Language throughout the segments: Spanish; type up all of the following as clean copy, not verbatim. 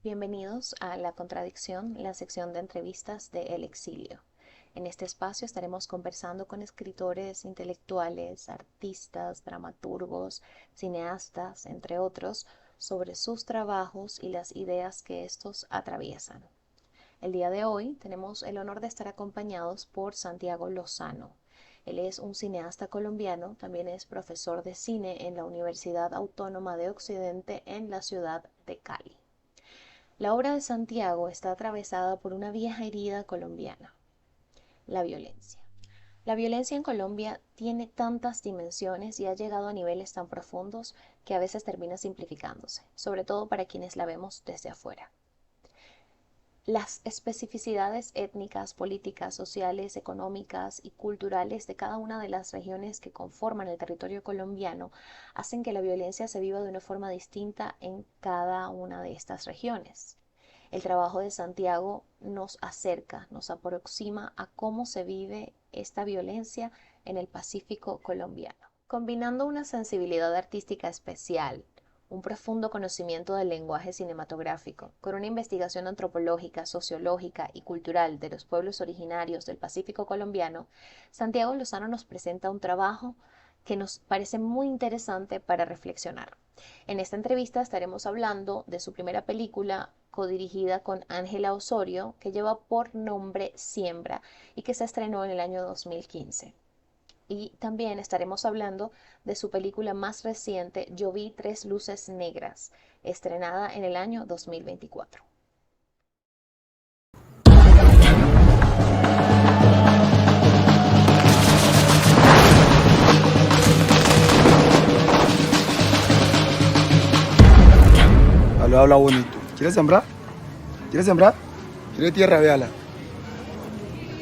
Bienvenidos a La Contradicción, la sección de entrevistas de El Exilio. En este espacio estaremos conversando con escritores, intelectuales, artistas, dramaturgos, cineastas, entre otros, sobre sus trabajos y las ideas que estos atraviesan. El día de hoy tenemos el honor de estar acompañados por Santiago Lozano. Él es un cineasta colombiano, también es profesor de cine en la Universidad Autónoma de Occidente en la ciudad de Cali. La obra de Santiago está atravesada por una vieja herida colombiana: la violencia. La violencia en Colombia tiene tantas dimensiones y ha llegado a niveles tan profundos que a veces termina simplificándose, sobre todo para quienes la vemos desde afuera. Las especificidades étnicas, políticas, sociales, económicas y culturales de cada una de las regiones que conforman el territorio colombiano hacen que la violencia se viva de una forma distinta en cada una de estas regiones. El trabajo de Santiago nos acerca, nos aproxima a cómo se vive esta violencia en el Pacífico colombiano. Combinando una sensibilidad artística especial, un profundo conocimiento del lenguaje cinematográfico, con una investigación antropológica, sociológica y cultural de los pueblos originarios del Pacífico colombiano, Santiago Lozano nos presenta un trabajo que nos parece muy interesante para reflexionar. En esta entrevista estaremos hablando de su primera película, codirigida con Ángela Osorio, que lleva por nombre Siembra y que se estrenó en el año 2015. Y también estaremos hablando de su película más reciente, Yo vi tres luces negras, estrenada en el año 2024. Habla bonito. ¿Quieres sembrar? ¿Quieres sembrar? ¿Quieres tierra? Véala.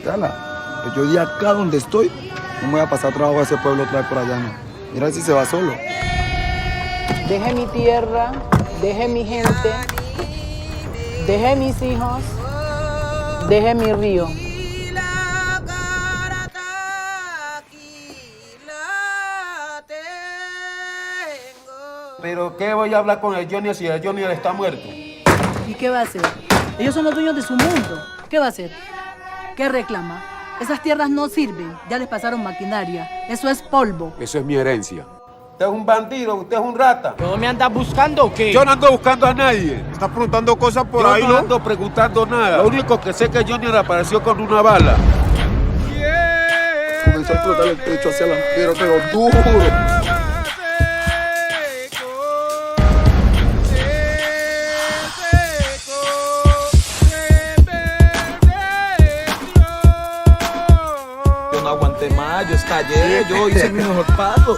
Véala. Pues yo de acá donde estoy, no me voy a pasar trabajo a ese pueblo otra vez por allá, no. Mira si se va solo. Dejé mi tierra, dejé mi gente, dejé mis hijos, dejé mi río. Pero ¿qué voy a hablar con el Johnny si el Johnny está muerto? ¿Y qué va a hacer? Ellos son los dueños de su mundo. ¿Qué va a hacer? ¿Qué reclama? Esas tierras no sirven, ya les pasaron maquinaria. Eso es polvo. Eso es mi herencia. Usted es un bandido, usted es un rata. ¿No me andas buscando o qué? Yo no ando buscando a nadie. Estás preguntando cosas por Yo ahí, no ¿no? ando preguntando nada. Lo único que sé es que Johnny apareció con una bala. Comenzó a explotar el techo hacia la piedra, pero duro. Yo no aguanté más, yo estallé, yo hice mi mejor paso.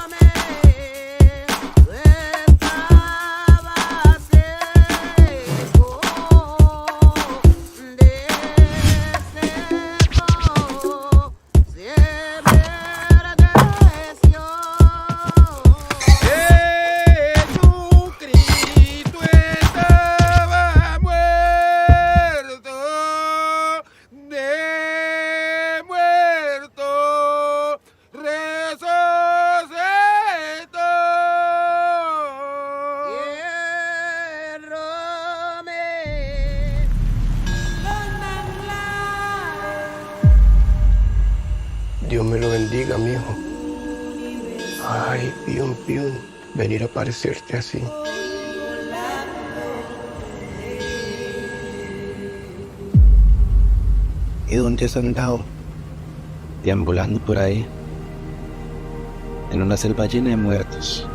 Dios me lo bendiga, mijo. Ay, piun, piun, venir a parecerte así. ¿Y dónde has andado? Deambulando por ahí, en una selva llena de muertos.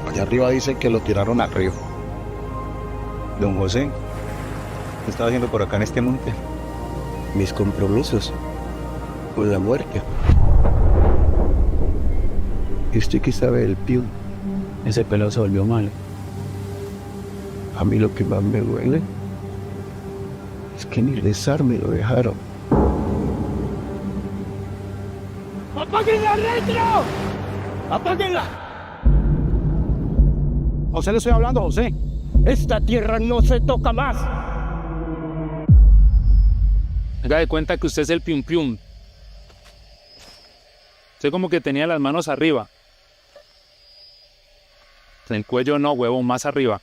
Allá arriba dicen que lo tiraron al río. Don José, ¿qué estaba haciendo por acá en este monte? Mis compromisos con la muerte. ¿Y usted qué sabe del piun? Ese pelo se volvió malo. A mí lo que más me duele es que ni rezar me lo dejaron. ¡Apaguen la retro! ¡Apáguenla! A usted le estoy hablando, José. Esta tierra no se toca más. Haga de cuenta que usted es el pium pium. Usted como que tenía las manos arriba. En el cuello no, huevón, más arriba.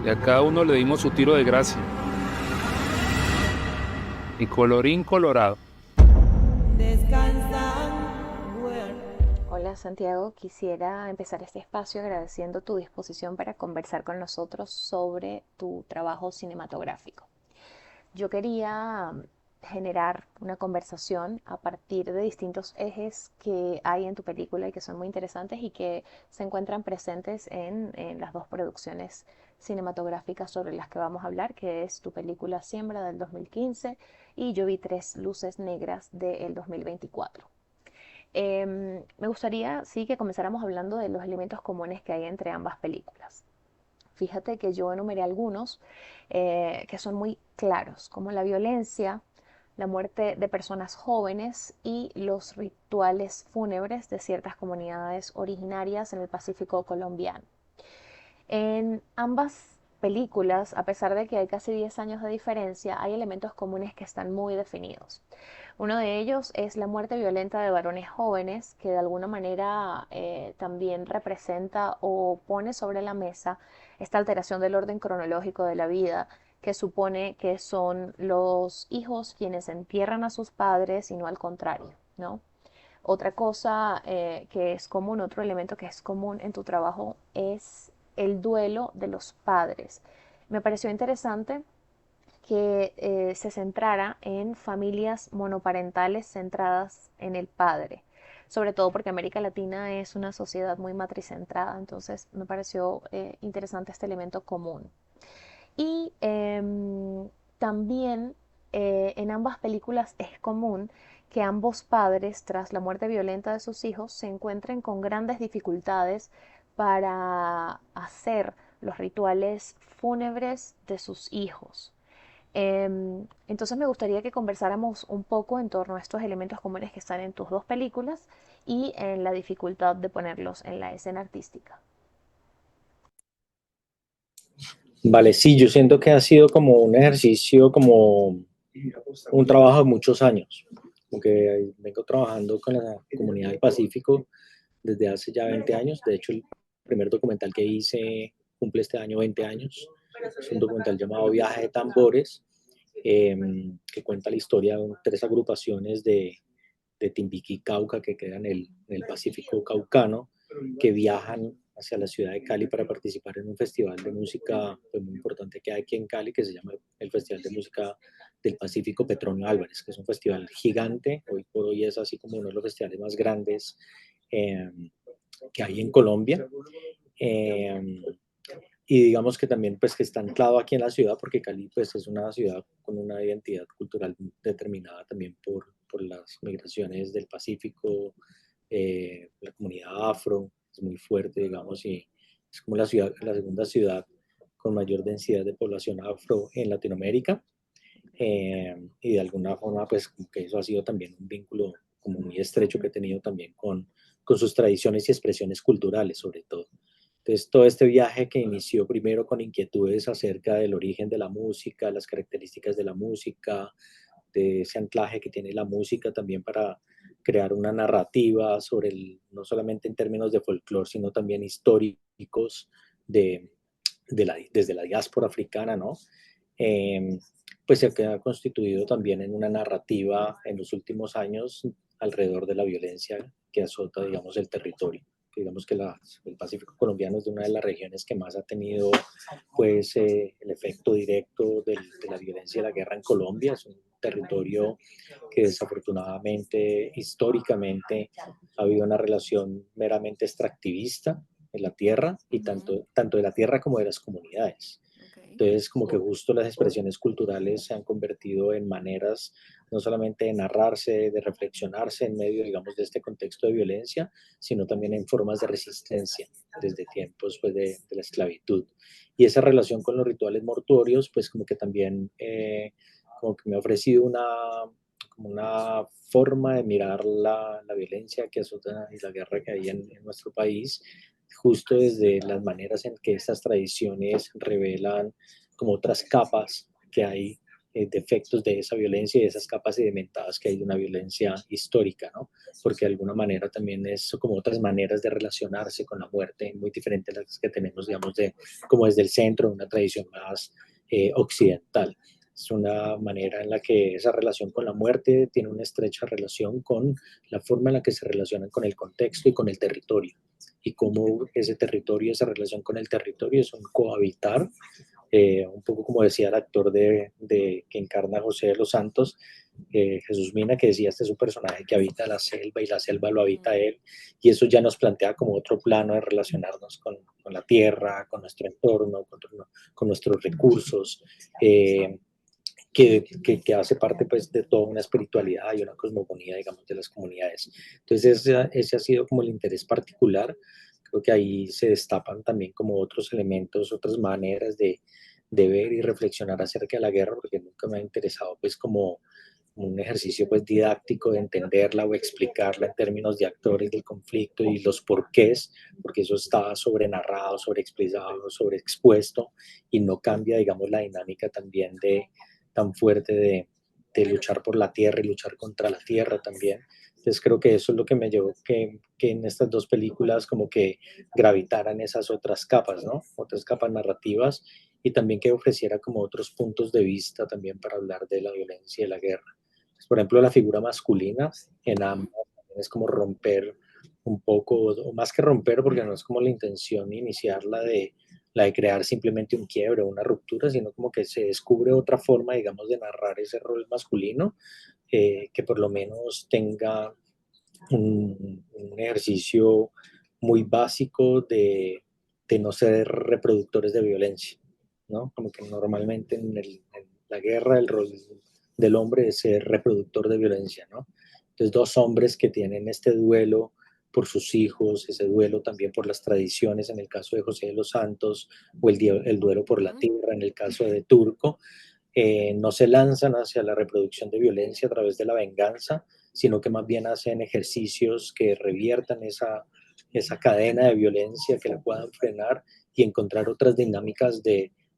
Y a cada uno le dimos su tiro de gracia. Y colorín colorado. Hola Santiago, quisiera empezar este espacio agradeciendo tu disposición para conversar con nosotros sobre tu trabajo cinematográfico. Yo quería generar una conversación a partir de distintos ejes que hay en tu película y que son muy interesantes y que se encuentran presentes en las dos producciones cinematográficas sobre las que vamos a hablar, que es tu película Siembra del 2015 y Yo vi tres luces negras del 2024. Me gustaría, sí, que comenzáramos hablando de los elementos comunes que hay entre ambas películas. Fíjate que yo enumeré algunos que son muy claros, como la violencia, la muerte de personas jóvenes y los rituales fúnebres de ciertas comunidades originarias en el Pacífico colombiano. En ambas películas, a pesar de que hay casi 10 años de diferencia, hay elementos comunes que están muy definidos. Uno de ellos es la muerte violenta de varones jóvenes, que de alguna manera también representa o pone sobre la mesa esta alteración del orden cronológico de la vida, que supone que son los hijos quienes entierran a sus padres y no al contrario, ¿no? Otra cosa que es común, otro elemento que es común en tu trabajo es el duelo de los padres. Me pareció interesante que se centrara en familias monoparentales centradas en el padre, sobre todo porque América Latina es una sociedad muy matricentrada, entonces me pareció interesante este elemento común. Y también en ambas películas es común que ambos padres, tras la muerte violenta de sus hijos, se encuentren con grandes dificultades para hacer los rituales fúnebres de sus hijos. Entonces me gustaría que conversáramos un poco en torno a estos elementos comunes que están en tus dos películas y en la dificultad de ponerlos en la escena artística. Vale, sí, yo siento que ha sido como un ejercicio, como un trabajo de muchos años, porque vengo trabajando con la comunidad del Pacífico desde hace ya 20 años. De hecho, el primer documental que hice cumple este año 20 años. Es un documental llamado Viaje de Tambores, que cuenta la historia de tres agrupaciones de Timbiquí, Cauca, que quedan en el Pacífico caucano, que viajan hacia la ciudad de Cali para participar en un festival de música pues, muy importante que hay aquí en Cali, que se llama el Festival de Música del Pacífico Petronio Álvarez, que es un festival gigante. Hoy por hoy es así como uno de los festivales más grandes que hay en Colombia. Y digamos que también pues que está anclado aquí en la ciudad, porque Cali pues es una ciudad con una identidad cultural determinada también por las migraciones del Pacífico, la comunidad afro es muy fuerte, digamos, y es como la segunda ciudad con mayor densidad de población afro en Latinoamérica, y de alguna forma pues como que eso ha sido también un vínculo como muy estrecho que he tenido también con sus tradiciones y expresiones culturales sobre todo. Entonces, todo este viaje que inició primero con inquietudes acerca del origen de la música, las características de la música, de ese anclaje que tiene la música también para crear una narrativa sobre no solamente en términos de folclore, sino también históricos desde la diáspora africana, ¿no? Pues se ha constituido también en una narrativa en los últimos años alrededor de la violencia que azota, digamos, el territorio. Digamos que el Pacífico colombiano es de una de las regiones que más ha tenido pues, el efecto directo de la violencia y la guerra en Colombia. Es un territorio que desafortunadamente, históricamente, ha habido una relación meramente extractivista en la tierra, y tanto de la tierra como de las comunidades. Entonces, como que justo las expresiones culturales se han convertido en maneras no solamente de narrarse, de reflexionarse en medio, digamos, de este contexto de violencia, sino también en formas de resistencia desde tiempos pues, de la esclavitud. Y esa relación con los rituales mortuorios, pues como que también como que me ha ofrecido una forma de mirar la violencia que azota y la guerra que hay en nuestro país, justo desde las maneras en que estas tradiciones revelan como otras capas que hay de efectos de esa violencia y de esas capas sedimentadas que hay de una violencia histórica, ¿no? porque de alguna manera también es como otras maneras de relacionarse con la muerte, muy diferentes a las que tenemos, digamos, como desde el centro, una tradición más occidental. Es una manera en la que esa relación con la muerte tiene una estrecha relación con la forma en la que se relacionan con el contexto y con el territorio, y cómo ese territorio, esa relación con el territorio es un cohabitar, un poco como decía el actor que encarna a José de los Santos, Jesús Mina, que decía, este es un personaje que habita la selva y la selva lo habita él, y eso ya nos plantea como otro plano de relacionarnos con la tierra, con nuestro entorno, con nuestros recursos, que hace parte pues de toda una espiritualidad y una cosmogonía, digamos, de las comunidades. Entonces ese ha sido como el interés particular. Creo que ahí se destapan también como otros elementos, otras maneras de ver y reflexionar acerca de la guerra, porque nunca me ha interesado pues como un ejercicio pues didáctico de entenderla o explicarla en términos de actores del conflicto y los porqués, porque eso está sobrenarrado, sobreexplicado, sobreexpuesto, y no cambia, digamos, la dinámica también tan fuerte de luchar por la tierra y luchar contra la tierra también. Entonces creo que eso es lo que me llevó que en estas dos películas como que gravitaran esas otras capas, ¿no? Otras capas narrativas, y también que ofreciera como otros puntos de vista también para hablar de la violencia y la guerra. Pues, por ejemplo, la figura masculina en ambas es como romper un poco, o más que romper, porque no es como la intención iniciar la de crear simplemente un quiebre o una ruptura, sino como que se descubre otra forma, digamos, de narrar ese rol masculino, que por lo menos tenga un ejercicio muy básico de no ser reproductores de violencia, ¿no? Como que normalmente en la guerra el rol del hombre es ser reproductor de violencia, ¿no? Entonces dos hombres que tienen este duelo por sus hijos, ese duelo también por las tradiciones en el caso de José de los Santos, o el duelo por la tierra en el caso de Turco, no se lanzan hacia la reproducción de violencia a través de la venganza, sino que más bien hacen ejercicios que reviertan esa cadena de violencia, que la puedan frenar y encontrar otras dinámicas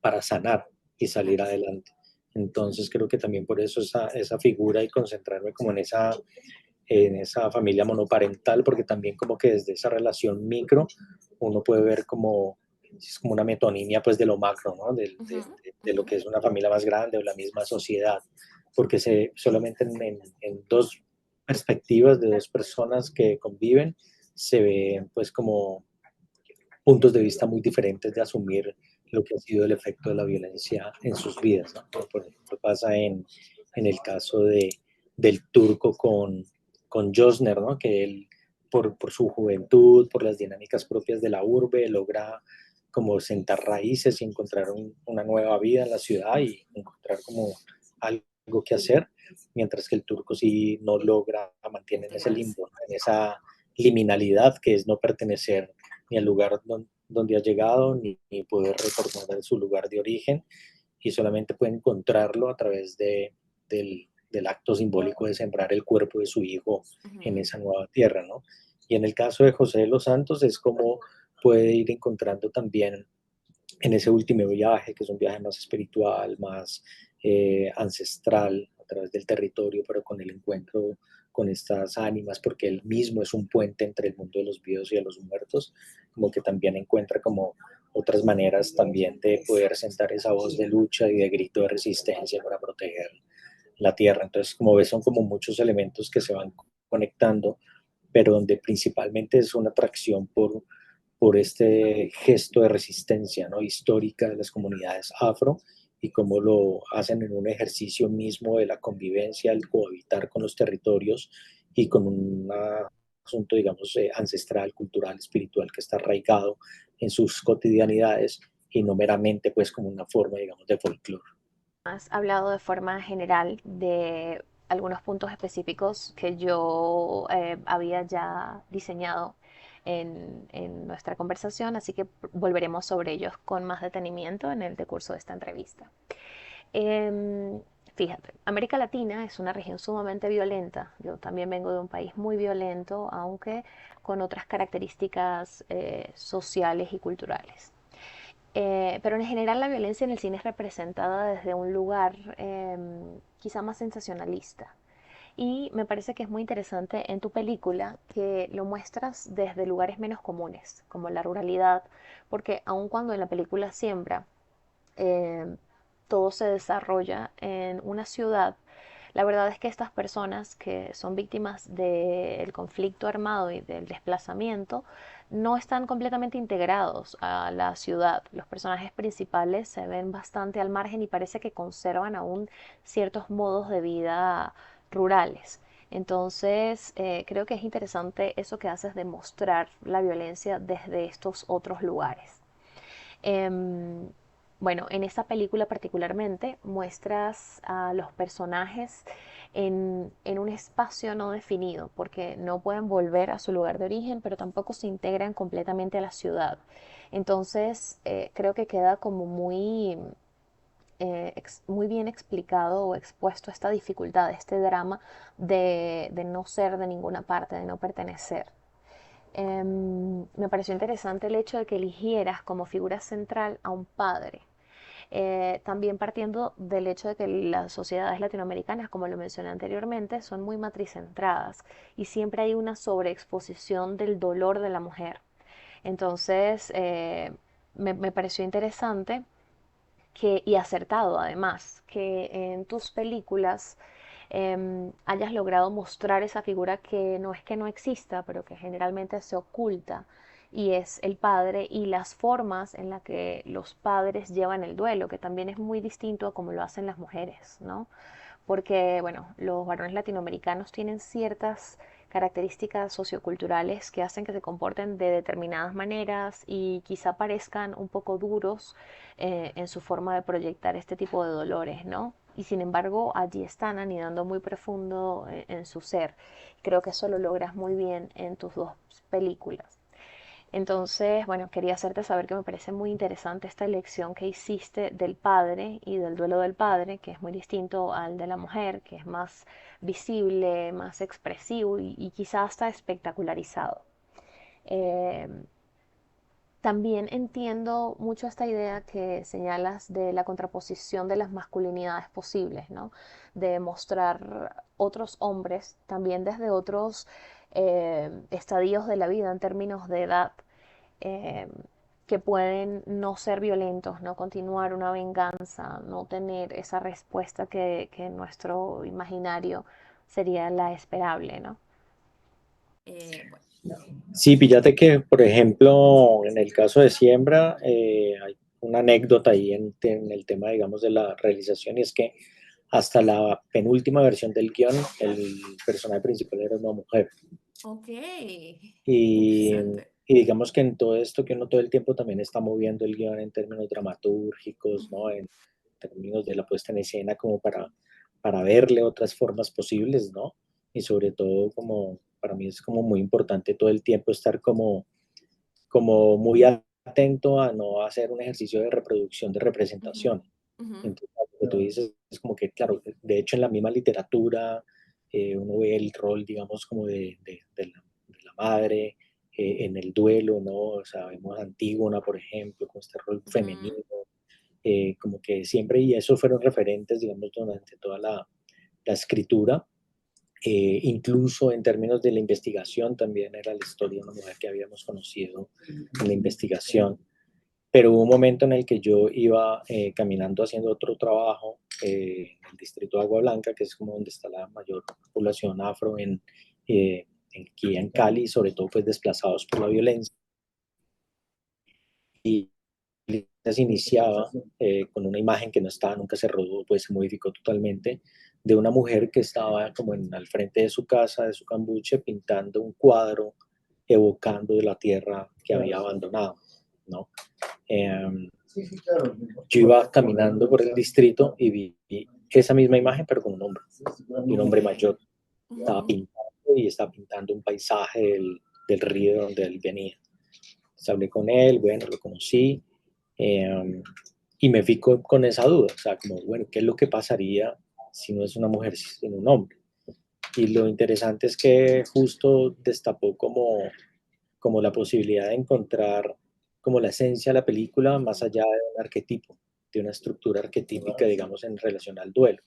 para sanar y salir adelante. Entonces creo que también por eso esa figura, y concentrarme como en esa familia monoparental, porque también como que desde esa relación micro uno puede ver como es como una metonimia pues de lo macro, ¿no? De lo que es una familia más grande o la misma sociedad, porque solamente en dos perspectivas de dos personas que conviven se ven pues como puntos de vista muy diferentes de asumir lo que ha sido el efecto de la violencia en sus vidas, ¿no? Por ejemplo, pasa en el caso del Turco con Josner, ¿no? Que él, por su juventud, por las dinámicas propias de la urbe, logra como sentar raíces y encontrar una nueva vida en la ciudad y encontrar como algo que hacer, mientras que el Turco sí no logra, mantiene en ese limbo, ¿no? En esa liminalidad que es no pertenecer ni al lugar donde ha llegado, ni poder retornar a su lugar de origen, y solamente puede encontrarlo a través del acto simbólico de sembrar el cuerpo de su hijo en esa nueva tierra, ¿no? Y en el caso de José de los Santos es como puede ir encontrando también en ese último viaje, que es un viaje más espiritual, más ancestral, a través del territorio, pero con el encuentro con estas ánimas, porque él mismo es un puente entre el mundo de los vivos y de los muertos, como que también encuentra como otras maneras también de poder sentar esa voz de lucha y de grito de resistencia para proteger la tierra. Entonces, como ves, son como muchos elementos que se van conectando, pero donde principalmente es una atracción por este gesto de resistencia, ¿no? Histórica de las comunidades afro, y cómo lo hacen en un ejercicio mismo de la convivencia, el cohabitar con los territorios y con un asunto, digamos, ancestral, cultural, espiritual, que está arraigado en sus cotidianidades y no meramente pues como una forma, digamos, de folclore. Has hablado de forma general de algunos puntos específicos que yo había ya diseñado en nuestra conversación, así que volveremos sobre ellos con más detenimiento en el decurso de esta entrevista. Fíjate, América Latina es una región sumamente violenta. Yo también vengo de un país muy violento, aunque con otras características sociales y culturales. Pero en general la violencia en el cine es representada desde un lugar quizá más sensacionalista. Y me parece que es muy interesante en tu película que lo muestras desde lugares menos comunes, como la ruralidad, porque aun cuando en la película Siembra eh, todo se desarrolla en una ciudad, la verdad es que estas personas que son víctimas del conflicto armado y del desplazamiento no están completamente integrados a la ciudad. Los personajes principales se ven bastante al margen y parece que conservan aún ciertos modos de vida rurales. Entonces, creo que es interesante eso que haces de mostrar la violencia desde estos otros lugares. Em, bueno, en esta película particularmente muestras a los personajes en un espacio no definido, porque no pueden volver a su lugar de origen, pero tampoco se integran completamente a la ciudad. Entonces, creo que queda como muy bien explicado o expuesto esta dificultad, este drama de no ser de ninguna parte, de no pertenecer. Me pareció interesante el hecho de que eligieras como figura central a un padre. También partiendo del hecho de que las sociedades latinoamericanas, como lo mencioné anteriormente, son muy matricentradas y siempre hay una sobreexposición del dolor de la mujer. Entonces, me pareció interesante y acertado además, que en tus películas hayas logrado mostrar esa figura que no exista, pero que generalmente se oculta, y es el padre y las formas en las que los padres llevan el duelo, que también es muy distinto a como lo hacen las mujeres, ¿no? Porque, bueno, los varones latinoamericanos tienen ciertas características socioculturales que hacen que se comporten de determinadas maneras y quizá parezcan un poco duros en su forma de proyectar este tipo de dolores, ¿no? Y sin embargo, allí están anidando muy profundo en su ser. Creo que eso lo logras muy bien en tus dos películas. Entonces, bueno, quería hacerte saber que me parece muy interesante esta elección que hiciste del padre y del duelo del padre, que es muy distinto al de la mujer, que es más visible, más expresivo y quizás hasta espectacularizado. Eh, También entiendo mucho esta idea que señalas de la contraposición de las masculinidades posibles, ¿no? De mostrar otros hombres también desde otros estadios de la vida en términos de edad, eh, que pueden no ser violentos, no continuar una venganza, no tener esa respuesta que en nuestro imaginario sería la esperable, ¿no? Bueno. Sí, fíjate que, por ejemplo, en el caso de Siembra, hay una anécdota ahí en el tema, digamos, de la realización, y es que hasta la penúltima versión del guión, el personaje principal era una mujer. Ok, Y, interesante. y digamos que en todo esto que uno todo el tiempo también está moviendo el guión en términos dramatúrgicos, ¿no? En términos de la puesta en escena, como para verle otras formas posibles, ¿no? Y sobre todo, como para mí es como muy importante todo el tiempo estar como muy atento a no hacer un ejercicio de reproducción, de Ujú, representación. ujú, Entonces, lo que tú dices es como que, claro, de hecho en la misma literatura uno ve el rol, digamos, como de la madre en el duelo, ¿no? O sea, vemos a Antígona, por ejemplo, con este rol femenino, ujú, como que siempre, y eso fueron referentes, digamos, durante toda la escritura, incluso en términos de la investigación, también era la historia de una mujer que habíamos conocido en la investigación. Pero hubo un momento en el que yo iba caminando haciendo otro trabajo en el distrito de Agua Blanca, que es como donde está la mayor población afro aquí en Cali, sobre todo pues desplazados por la violencia. Y se iniciaba con una imagen que no estaba, nunca se rodó, pues se modificó totalmente, de una mujer que estaba como al frente de su casa, de su cambuche, pintando un cuadro evocando de la tierra que había abandonado, ¿no? Eh, yo iba caminando por el distrito y vi esa misma imagen, pero con un hombre mayor. Estaba ujú, pintando y estaba pintando un paisaje del río de donde él venía. Entonces hablé con él, bueno, lo conocí y me fui con esa duda, o sea, como, bueno, ¿qué es lo que pasaría si no es una mujer, sino un hombre? Y lo interesante es que justo destapó como la posibilidad de encontrar como la esencia de la película más allá de un arquetipo, de una estructura arquetípica, digamos, en relación al duelo.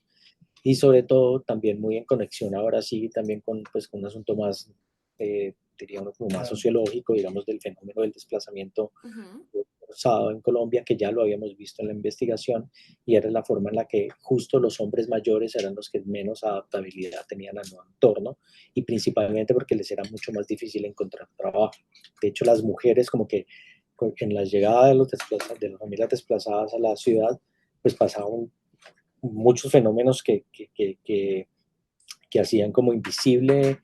y sobre todo también muy en conexión ahora sí también con, pues, con un asunto más, diría uno, como más sociológico, digamos, del fenómeno del desplazamiento Ujú. forzado en Colombia, que ya lo habíamos visto en la investigación, y era la forma en la que justo los hombres mayores eran los que menos adaptabilidad tenían al nuevo entorno, y principalmente porque les era mucho más difícil encontrar trabajo. De hecho, las mujeres como que en la llegada de, de las familias desplazadas a la ciudad, pues pasaban muchos fenómenos que hacían como invisible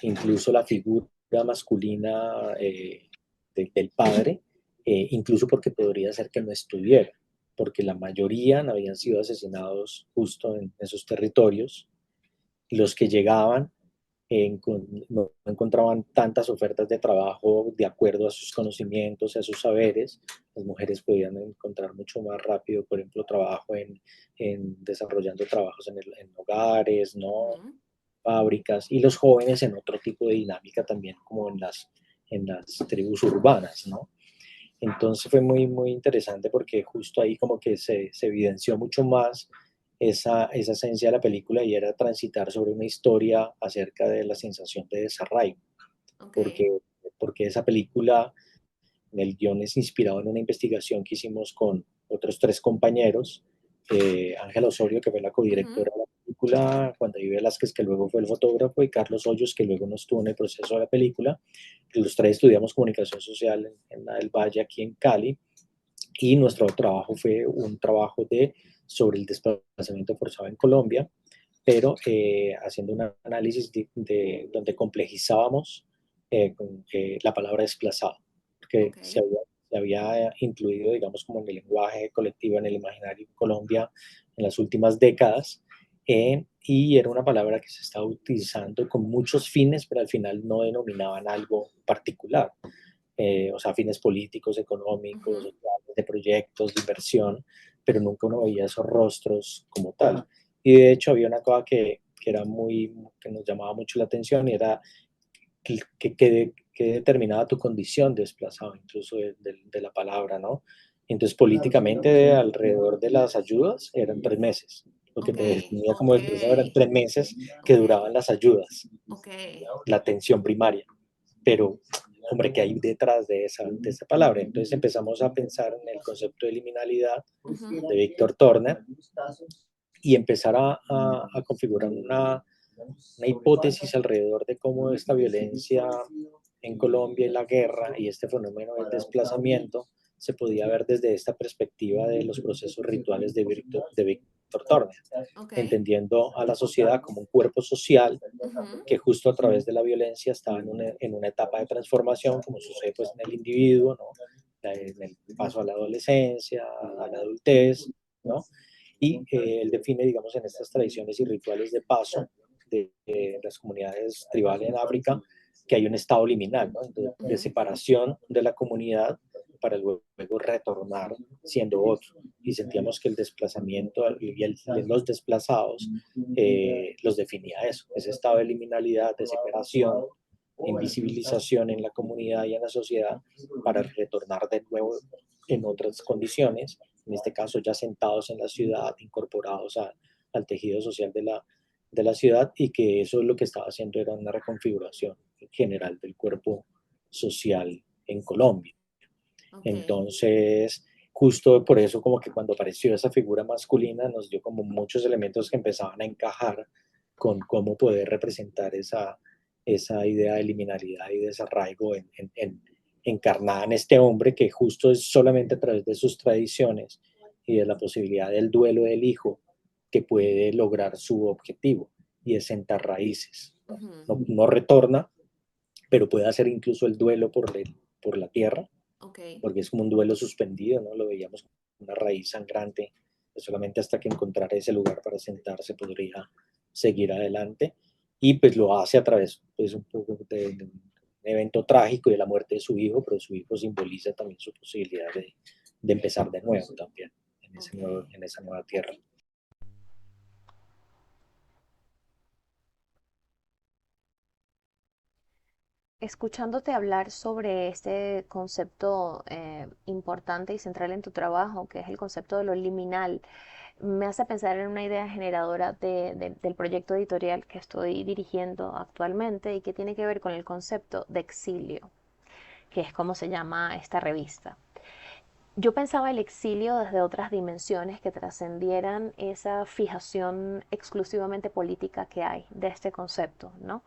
incluso la figura masculina del padre, incluso porque podría ser que no estuviera, porque la mayoría habían sido asesinados justo en esos territorios, y los que llegaban no encontraban tantas ofertas de trabajo de acuerdo a sus conocimientos, a sus saberes. Las mujeres podían encontrar mucho más rápido, por ejemplo, trabajo en desarrollando trabajos en hogares, ¿no? Ujú. Fábricas, y los jóvenes en otro tipo de dinámica también, como en las tribus urbanas, ¿no? Entonces fue muy, muy interesante porque justo ahí como que se evidenció mucho más esa esencia de la película, y era transitar sobre una historia acerca de la sensación de desarraigo, Ok. porque, porque esa película, el guión es inspirado en una investigación que hicimos con otros tres compañeros, Ángela Osorio, que fue la Ujú. codirectora de la película, Juan David Velázquez, que luego fue el fotógrafo, y Carlos Hoyos, que luego no estuvo en el proceso de la película. Los tres estudiamos comunicación social en la del Valle, aquí en Cali, y nuestro trabajo fue un trabajo sobre el desplazamiento forzado en Colombia, pero haciendo un análisis donde complejizábamos la palabra desplazado, porque Ok. se había incluido, digamos, como en el lenguaje colectivo, en el imaginario en Colombia en las últimas décadas, y era una palabra que se estaba utilizando con muchos fines, pero al final no denominaban algo particular. O sea, fines políticos, económicos, Ujú. sociales, de proyectos, de inversión, pero nunca uno veía esos rostros como tal. Y de hecho había una cosa que era que nos llamaba mucho la atención, y era que determinaba tu condición de desplazado, incluso de la palabra, ¿no? Entonces, políticamente, alrededor de las ayudas eran 3 meses. Lo que Ok. te definía como Ok. desplazado eran 3 meses que Ok. duraban las ayudas, Ok. la atención primaria. Pero, hombre, ¿qué hay detrás de esa palabra? Entonces empezamos a pensar en el concepto de liminalidad Ujú. de Víctor Turner, y empezar a configurar una hipótesis alrededor de cómo esta violencia en Colombia, y la guerra y este fenómeno del desplazamiento se podía ver desde esta perspectiva de los procesos rituales de Víctor Turner, Ok. entendiendo a la sociedad como un cuerpo social Ujú. que justo a través de la violencia estaba en una etapa de transformación, como sucede pues en el individuo, ¿no? En el paso a la adolescencia, a la adultez, ¿no? Y él define, digamos, en estas tradiciones y rituales de paso de las comunidades tribales en África, que hay un estado liminal, ¿no? De Ujú. separación de la comunidad para luego retornar siendo otro. Y sentíamos que el desplazamiento los desplazados los definía eso, ese estado de liminalidad, de separación, invisibilización en la comunidad y en la sociedad, para retornar de nuevo en otras condiciones, en este caso ya sentados en la ciudad, incorporados al tejido social de la ciudad, y que eso lo que estaba haciendo era una reconfiguración general del cuerpo social en Colombia. Ok. Entonces, justo por eso como que cuando apareció esa figura masculina nos dio como muchos elementos que empezaban a encajar con cómo poder representar esa idea de liminalidad y desarraigo encarnada en este hombre, que justo es solamente a través de sus tradiciones y de la posibilidad del duelo del hijo que puede lograr su objetivo, y es sentar raíces. Ujú. No retorna, pero puede hacer incluso el duelo por la tierra, Ok. porque es como un duelo suspendido, ¿no? Lo veíamos como una raíz sangrante, que solamente hasta que encontrara ese lugar para sentarse podría seguir adelante, y pues lo hace a través, pues, un poco de un evento trágico, y de la muerte de su hijo, pero su hijo simboliza también su posibilidad de empezar de nuevo también, Ok. en esa nueva tierra. Escuchándote hablar sobre este concepto importante y central en tu trabajo, que es el concepto de lo liminal, me hace pensar en una idea generadora del proyecto editorial que estoy dirigiendo actualmente y que tiene que ver con el concepto de exilio, que es como se llama esta revista. Yo pensaba el exilio desde otras dimensiones que trascendieran esa fijación exclusivamente política que hay de este concepto, ¿no?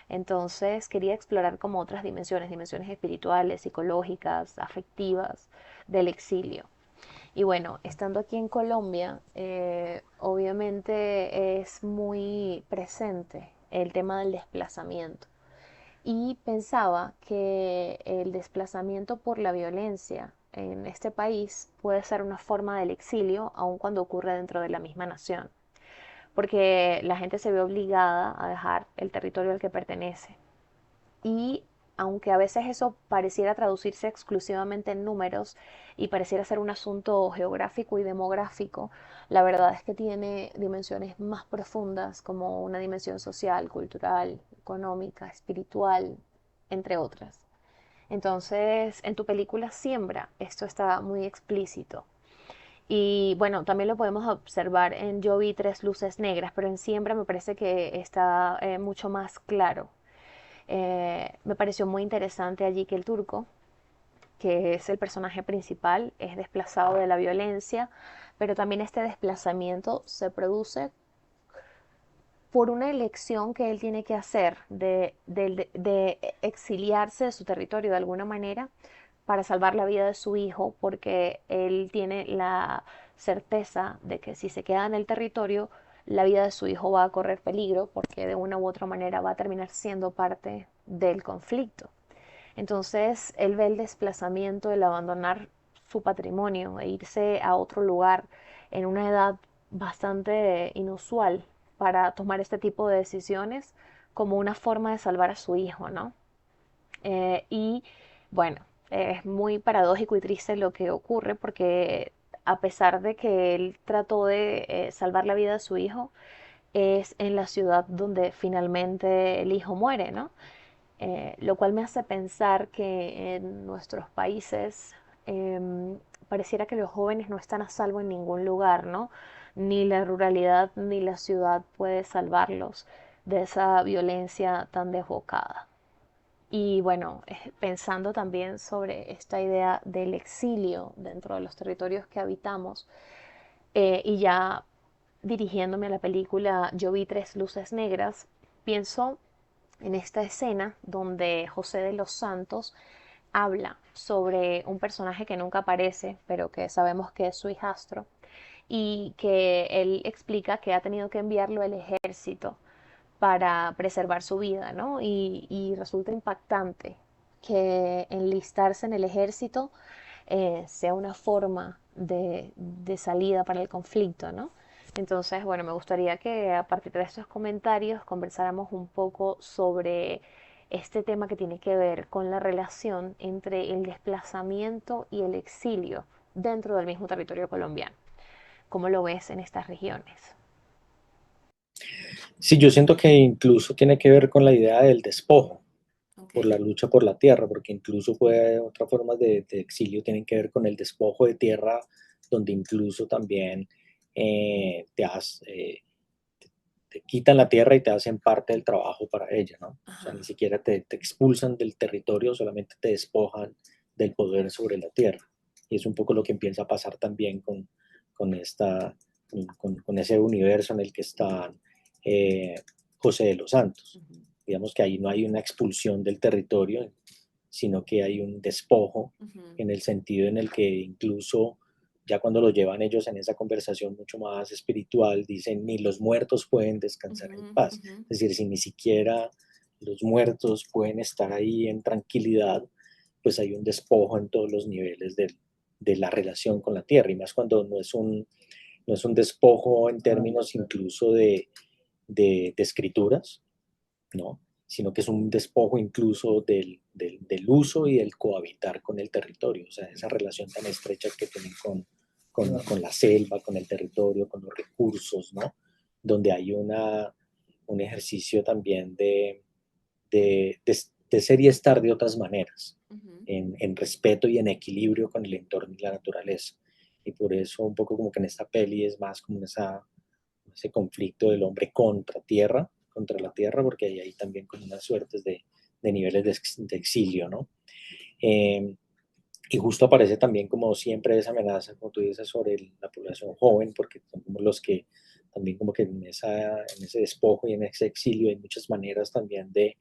Entonces quería explorar como otras dimensiones, dimensiones espirituales, psicológicas, afectivas del exilio. Y bueno, estando aquí en Colombia, obviamente es muy presente el tema del desplazamiento. Y pensaba que el desplazamiento por la violencia en este país puede ser una forma del exilio, aun cuando ocurre dentro de la misma nación, porque la gente se ve obligada a dejar el territorio al que pertenece. Y aunque a veces eso pareciera traducirse exclusivamente en números y pareciera ser un asunto geográfico y demográfico, la verdad es que tiene dimensiones más profundas como una dimensión social, cultural, económica, espiritual, entre otras. Entonces, en tu película Siembra, esto está muy explícito. Y bueno, también lo podemos observar en Yo vi tres luces negras, pero en Siembra me parece que está mucho más claro. Me pareció muy interesante allí que el turco, que es el personaje principal, es desplazado de la violencia, pero también este desplazamiento se produce por una elección que él tiene que hacer de exiliarse de su territorio de alguna manera para salvar la vida de su hijo, porque él tiene la certeza de que si se queda en el territorio, la vida de su hijo va a correr peligro, porque de una u otra manera va a terminar siendo parte del conflicto. Entonces, él ve el desplazamiento, el abandonar su patrimonio e irse a otro lugar en una edad bastante inusual para tomar este tipo de decisiones como una forma de salvar a su hijo, ¿no? Y bueno, es muy paradójico y triste lo que ocurre porque a pesar de que él trató de salvar la vida de su hijo, es en la ciudad donde finalmente el hijo muere, ¿no? Lo cual me hace pensar que en nuestros países pareciera que los jóvenes no están a salvo en ningún lugar, ¿no? Ni la ruralidad ni la ciudad puede salvarlos de esa violencia tan desbocada. Y bueno, pensando también sobre esta idea del exilio dentro de los territorios que habitamos, y ya dirigiéndome a la película Yo vi tres luces negras, pienso en esta escena donde José de los Santos habla sobre un personaje que nunca aparece, pero que sabemos que es su hijastro, y que él explica que ha tenido que enviarlo al ejército para preservar su vida, ¿no? Y resulta impactante que enlistarse en el ejército sea una forma de salida para el conflicto, ¿no? Entonces, bueno, me gustaría que a partir de estos comentarios conversáramos un poco sobre este tema que tiene que ver con la relación entre el desplazamiento y el exilio dentro del mismo territorio colombiano. ¿Cómo lo ves en estas regiones? Sí, yo siento que incluso tiene que ver con la idea del despojo, por la lucha por la tierra, porque incluso puede, otras formas de exilio tienen que ver con el despojo de tierra, donde incluso también te quitan la tierra y te hacen parte del trabajo para ella, ¿no? O sea, ni siquiera te expulsan del territorio, solamente te despojan del poder sobre la tierra. Y es un poco lo que empieza a pasar también con con ese universo en el que está José de los Santos. Digamos que ahí no hay una expulsión del territorio, sino que hay un despojo en el sentido en el que incluso ya cuando lo llevan ellos en esa conversación mucho más espiritual, dicen, ni los muertos pueden descansar en paz. Es decir, si ni siquiera los muertos pueden estar ahí en tranquilidad, pues hay un despojo en todos los niveles de la relación con la tierra, y más cuando no es un despojo en términos incluso de escrituras, ¿no? Sino que es un despojo incluso del uso y del cohabitar con el territorio, o sea, esa relación tan estrecha que tienen con la selva, con el territorio, con los recursos, ¿no? Donde hay un ejercicio también de ser y estar de otras maneras, en respeto y en equilibrio con el entorno y la naturaleza. y por eso un poco como que en esta peli es más como ese conflicto del hombre contra la tierra, porque hay ahí también como unas suertes de niveles de exilio, ¿no? Eh, y justo aparece también como siempre esa amenaza, como tú dices, sobre la población joven, porque son como los que también como que en ese despojo y en ese exilio hay muchas maneras también de,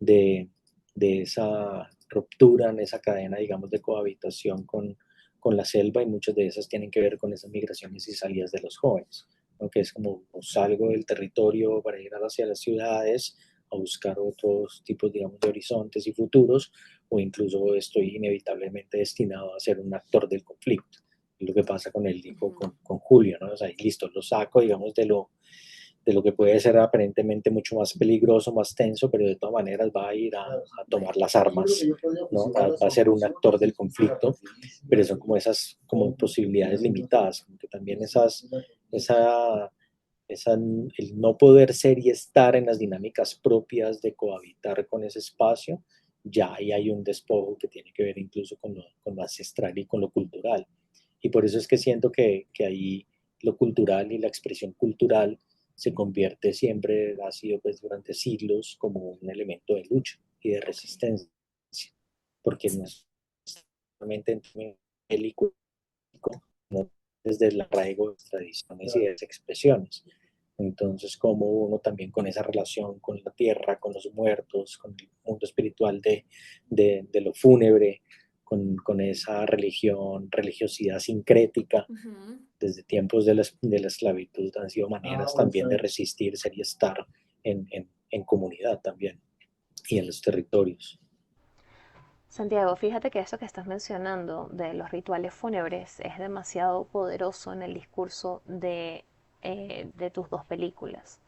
de esa ruptura en esa cadena, digamos, de cohabitación con la selva, y muchas de esas tienen que ver con esas migraciones y salidas de los jóvenes, ¿no? Que es como salgo del territorio para ir hacia las ciudades a buscar otros tipos, digamos, de horizontes y futuros, o incluso estoy inevitablemente destinado a ser un actor del conflicto. Es lo que pasa con el hijo, con Julio, ¿no? O sea, listo, lo saco, digamos, de lo que puede ser aparentemente mucho más peligroso, más tenso, pero de todas maneras va a ir a tomar las armas, ¿no? Va a ser un actor del conflicto, pero son como esas como posibilidades limitadas, como que también el no poder ser y estar en las dinámicas propias de cohabitar con ese espacio, ya ahí hay un despojo que tiene que ver incluso con lo ancestral y con lo cultural. Y por eso es que siento que ahí lo cultural y la expresión cultural se convierte siempre, ha sido pues durante siglos como un elemento de lucha y de resistencia, porque no es solamente en términos bélicos, no desde el arraigo de las tradiciones y de las expresiones. Entonces, como uno también con esa relación con la tierra, con los muertos, con el mundo espiritual de lo fúnebre, con esa religiosidad sincrética, desde tiempos de la esclavitud han sido maneras también de resistir, ser y estar en comunidad también y en los territorios. Santiago, fíjate que eso que estás mencionando de los rituales fúnebres es demasiado poderoso en el discurso de tus dos películas.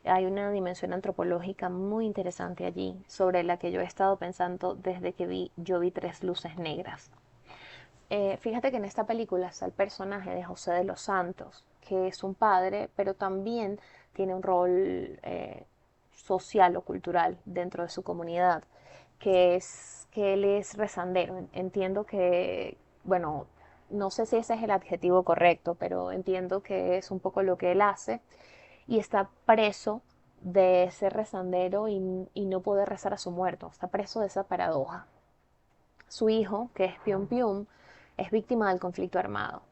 Hay una dimensión antropológica muy interesante allí, sobre la que yo he estado pensando desde que yo vi Tres Luces Negras. Fíjate que en esta película está el personaje de José de los Santos, que es un padre, pero también tiene un rol social o cultural dentro de su comunidad, que es que él es rezandero. Entiendo que, bueno, no sé si ese es el adjetivo correcto, pero entiendo que es un poco lo que él hace, y está preso de ser rezandero y no poder rezar a su muerto. Está preso de esa paradoja. Su hijo, que es Pium Pium, es víctima del conflicto armado.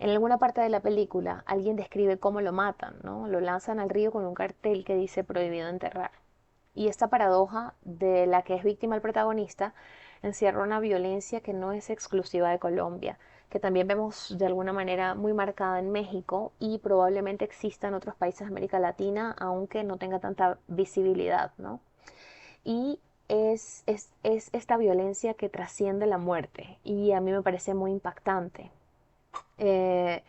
En alguna parte de la película, alguien describe cómo lo matan, ¿no? Lo lanzan al río con un cartel que dice prohibido enterrar. Y esta paradoja de la que es víctima el protagonista encierra una violencia que no es exclusiva de Colombia, que también vemos de alguna manera muy marcada en México y probablemente exista en otros países de América Latina, aunque no tenga tanta visibilidad, ¿no? Y es esta violencia que trasciende la muerte, y a mí me parece muy impactante. Eh,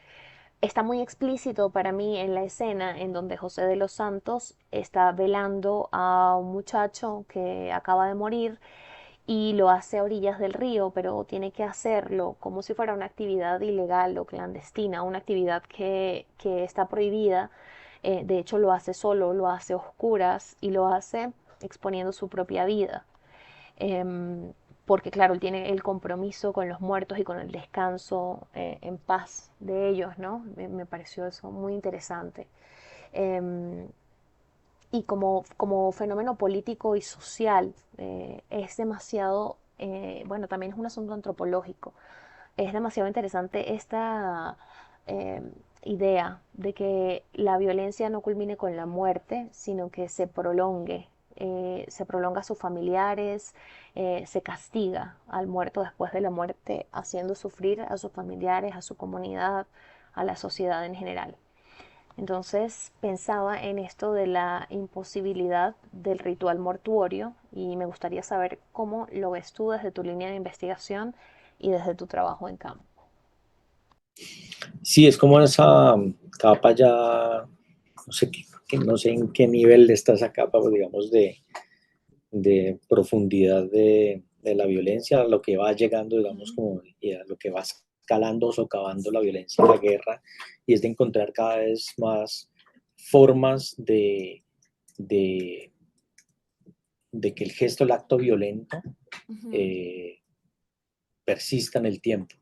Está muy explícito para mí en la escena en donde José de los Santos está velando a un muchacho que acaba de morir, y lo hace a orillas del río, pero tiene que hacerlo como si fuera una actividad ilegal o clandestina, una actividad que está prohibida. De hecho, lo hace solo, lo hace a oscuras y lo hace exponiendo su propia vida. Porque claro, él tiene el compromiso con los muertos y con el descanso en paz de ellos, ¿no? Me pareció eso muy interesante. Eh, y como fenómeno político y social, es demasiado, bueno, también es un asunto antropológico. Es demasiado interesante esta eh, idea de que la violencia no culmine con la muerte, sino que se prolonga a sus familiares, se castiga al muerto después de la muerte, haciendo sufrir a sus familiares, a su comunidad, a la sociedad en general. Entonces pensaba en esto de la imposibilidad del ritual mortuorio, y me gustaría saber cómo lo ves tú desde tu línea de investigación y desde tu trabajo en campo. Sí, es como esa capa ya, no sé en qué nivel está esa capa, pues, digamos, de profundidad de la violencia, a lo que va llegando, digamos, como, y a lo que va escalando, socavando la violencia y la guerra, y es de encontrar cada vez más formas de, de que el gesto, el acto violento, persista en el tiempo,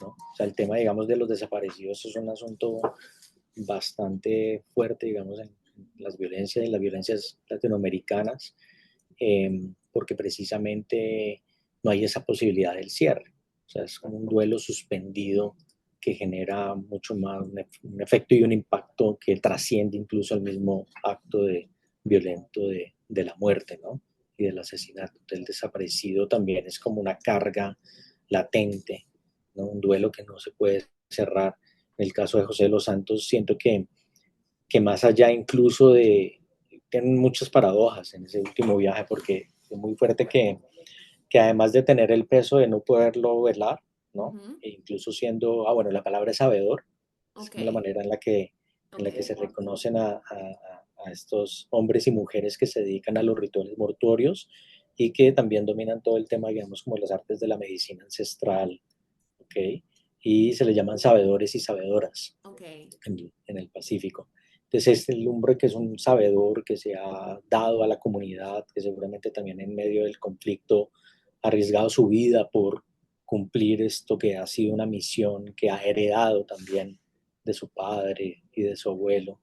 ¿no? O sea, el tema, digamos, de los desaparecidos es un asunto bastante fuerte, digamos, en las violencias latinoamericanas, porque precisamente no hay esa posibilidad del cierre. O sea, es como un duelo suspendido que genera mucho más un efecto y un impacto que trasciende incluso el mismo acto violento de la muerte, ¿no? Y del asesinato. El desaparecido también es como una carga latente, ¿no? Un duelo que no se puede cerrar. En el caso de José de los Santos, siento que más allá incluso tienen muchas paradojas en ese último viaje, porque es muy fuerte que además de tener el peso de no poderlo velar, ¿no? E incluso siendo, bueno, la palabra es sabedor, es como la manera en la que se reconocen a estos hombres y mujeres que se dedican a los rituales mortuorios y que también dominan todo el tema, digamos, como las artes de la medicina ancestral, ¿ok? Y se le llaman sabedores y sabedoras en el Pacífico. Entonces, este hombre que es un sabedor, que se ha dado a la comunidad, que seguramente también en medio del conflicto ha arriesgado su vida por cumplir esto que ha sido una misión que ha heredado también de su padre y de su abuelo,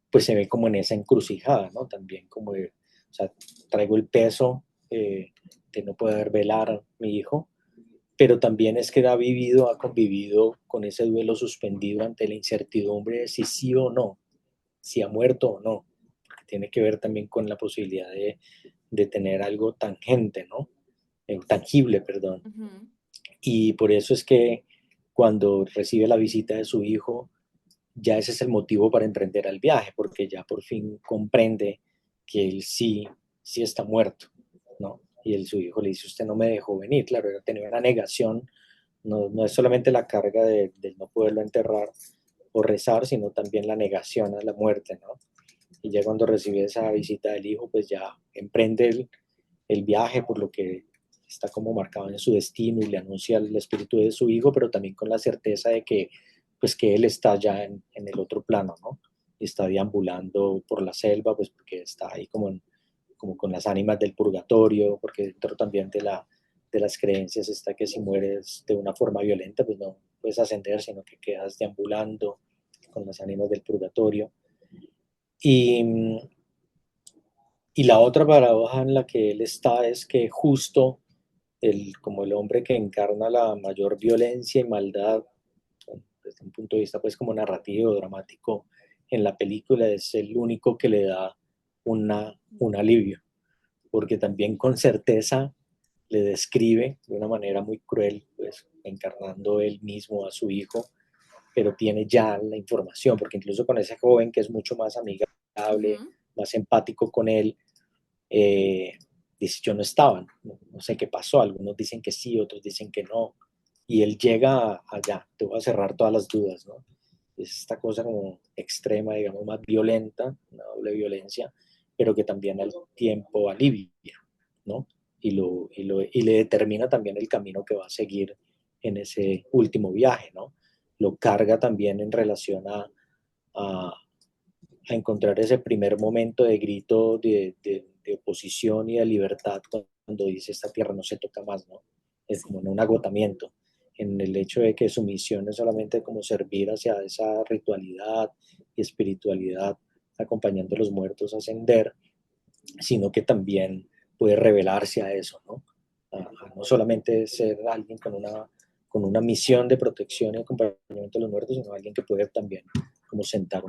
pues se ve como en esa encrucijada, ¿no? También como, o sea, traigo el peso de no poder velar a mi hijo, pero también es que ha convivido con ese duelo suspendido ante la incertidumbre de si sí o no, si ha muerto o no, porque tiene que ver también con la posibilidad de tener algo tangente, ¿no? Tangible, perdón. Y por eso es que cuando recibe la visita de su hijo, ya ese es el motivo para emprender el viaje, porque ya por fin comprende que él sí está muerto, ¿no? Y su hijo le dice, usted no me dejó venir. Claro, tenía una negación, no es solamente la carga de no poderlo enterrar o rezar, sino también la negación a la muerte, ¿no? Y ya cuando recibe esa visita del hijo, pues ya emprende el viaje por lo que está como marcado en su destino y le anuncia el espíritu de su hijo, pero también con la certeza de que, pues, que él está ya en el otro plano, ¿no? Y está deambulando por la selva, pues porque está ahí como con las ánimas del purgatorio, porque dentro también de las creencias está que si mueres de una forma violenta, pues no puedes ascender, sino que quedas deambulando con las ánimas del purgatorio. Y la otra paradoja en la que él está es que justo como el hombre que encarna la mayor violencia y maldad, desde un punto de vista pues como narrativo, dramático, en la película es el único que le da un alivio, porque también con certeza le describe de una manera muy cruel, pues encarnando él mismo a su hijo, pero tiene ya la información, porque incluso con ese joven que es mucho más amigable, más empático con él, dice, yo no estaba, no sé qué pasó, algunos dicen que sí, otros dicen que no, y él llega allá, te voy a cerrar todas las dudas, ¿no? Es esta cosa como extrema, digamos, más violenta, una doble violencia, pero que también al tiempo alivia, ¿no? Y le determina también el camino que va a seguir en ese último viaje, ¿no? Lo carga también en relación a encontrar ese primer momento de grito de oposición y de libertad cuando dice esta tierra no se toca más, ¿no? Es como en un agotamiento, en el hecho de que su misión es solamente como servir hacia esa ritualidad y espiritualidad, acompañando a los muertos a ascender, sino que también puede revelarse a eso, ¿no? A no solamente ser alguien con una misión de protección y acompañamiento de los muertos, sino alguien que puede también como sentar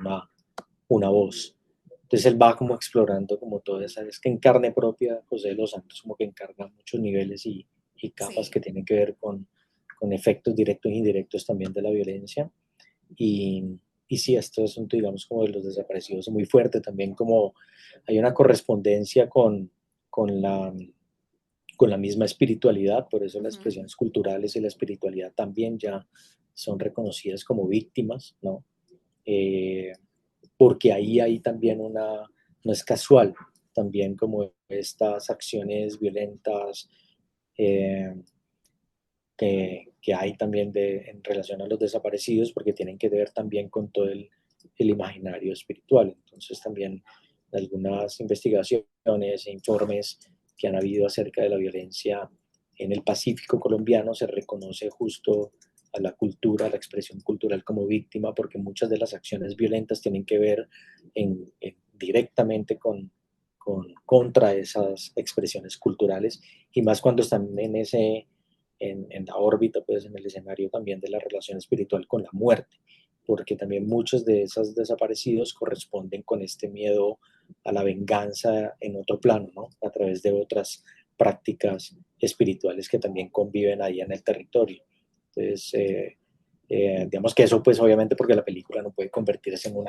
una voz. Entonces él va como explorando como todo eso, es que en carne propia José de los Santos como que encarna muchos niveles y capas que tienen que ver con efectos directos e indirectos también de la violencia. Y sí, esto es un, digamos, como de los desaparecidos muy fuerte, también como hay una correspondencia con la misma espiritualidad, por eso las expresiones culturales y la espiritualidad también ya son reconocidas como víctimas, ¿no? Porque ahí hay también no es casual, también como estas acciones violentas que hay también en relación a los desaparecidos, porque tienen que ver también con todo el imaginario espiritual. Entonces también algunas investigaciones e informes que han habido acerca de la violencia en el Pacífico colombiano se reconoce justo a la cultura, a la expresión cultural como víctima, porque muchas de las acciones violentas tienen que ver directamente contra esas expresiones culturales, y más cuando están en la órbita, pues en el escenario también de la relación espiritual con la muerte, porque también muchos de esos desaparecidos corresponden con este miedo a la venganza en otro plano, ¿no? A través de otras prácticas espirituales que también conviven ahí en el territorio. Entonces, digamos que eso, pues obviamente porque la película no puede convertirse en un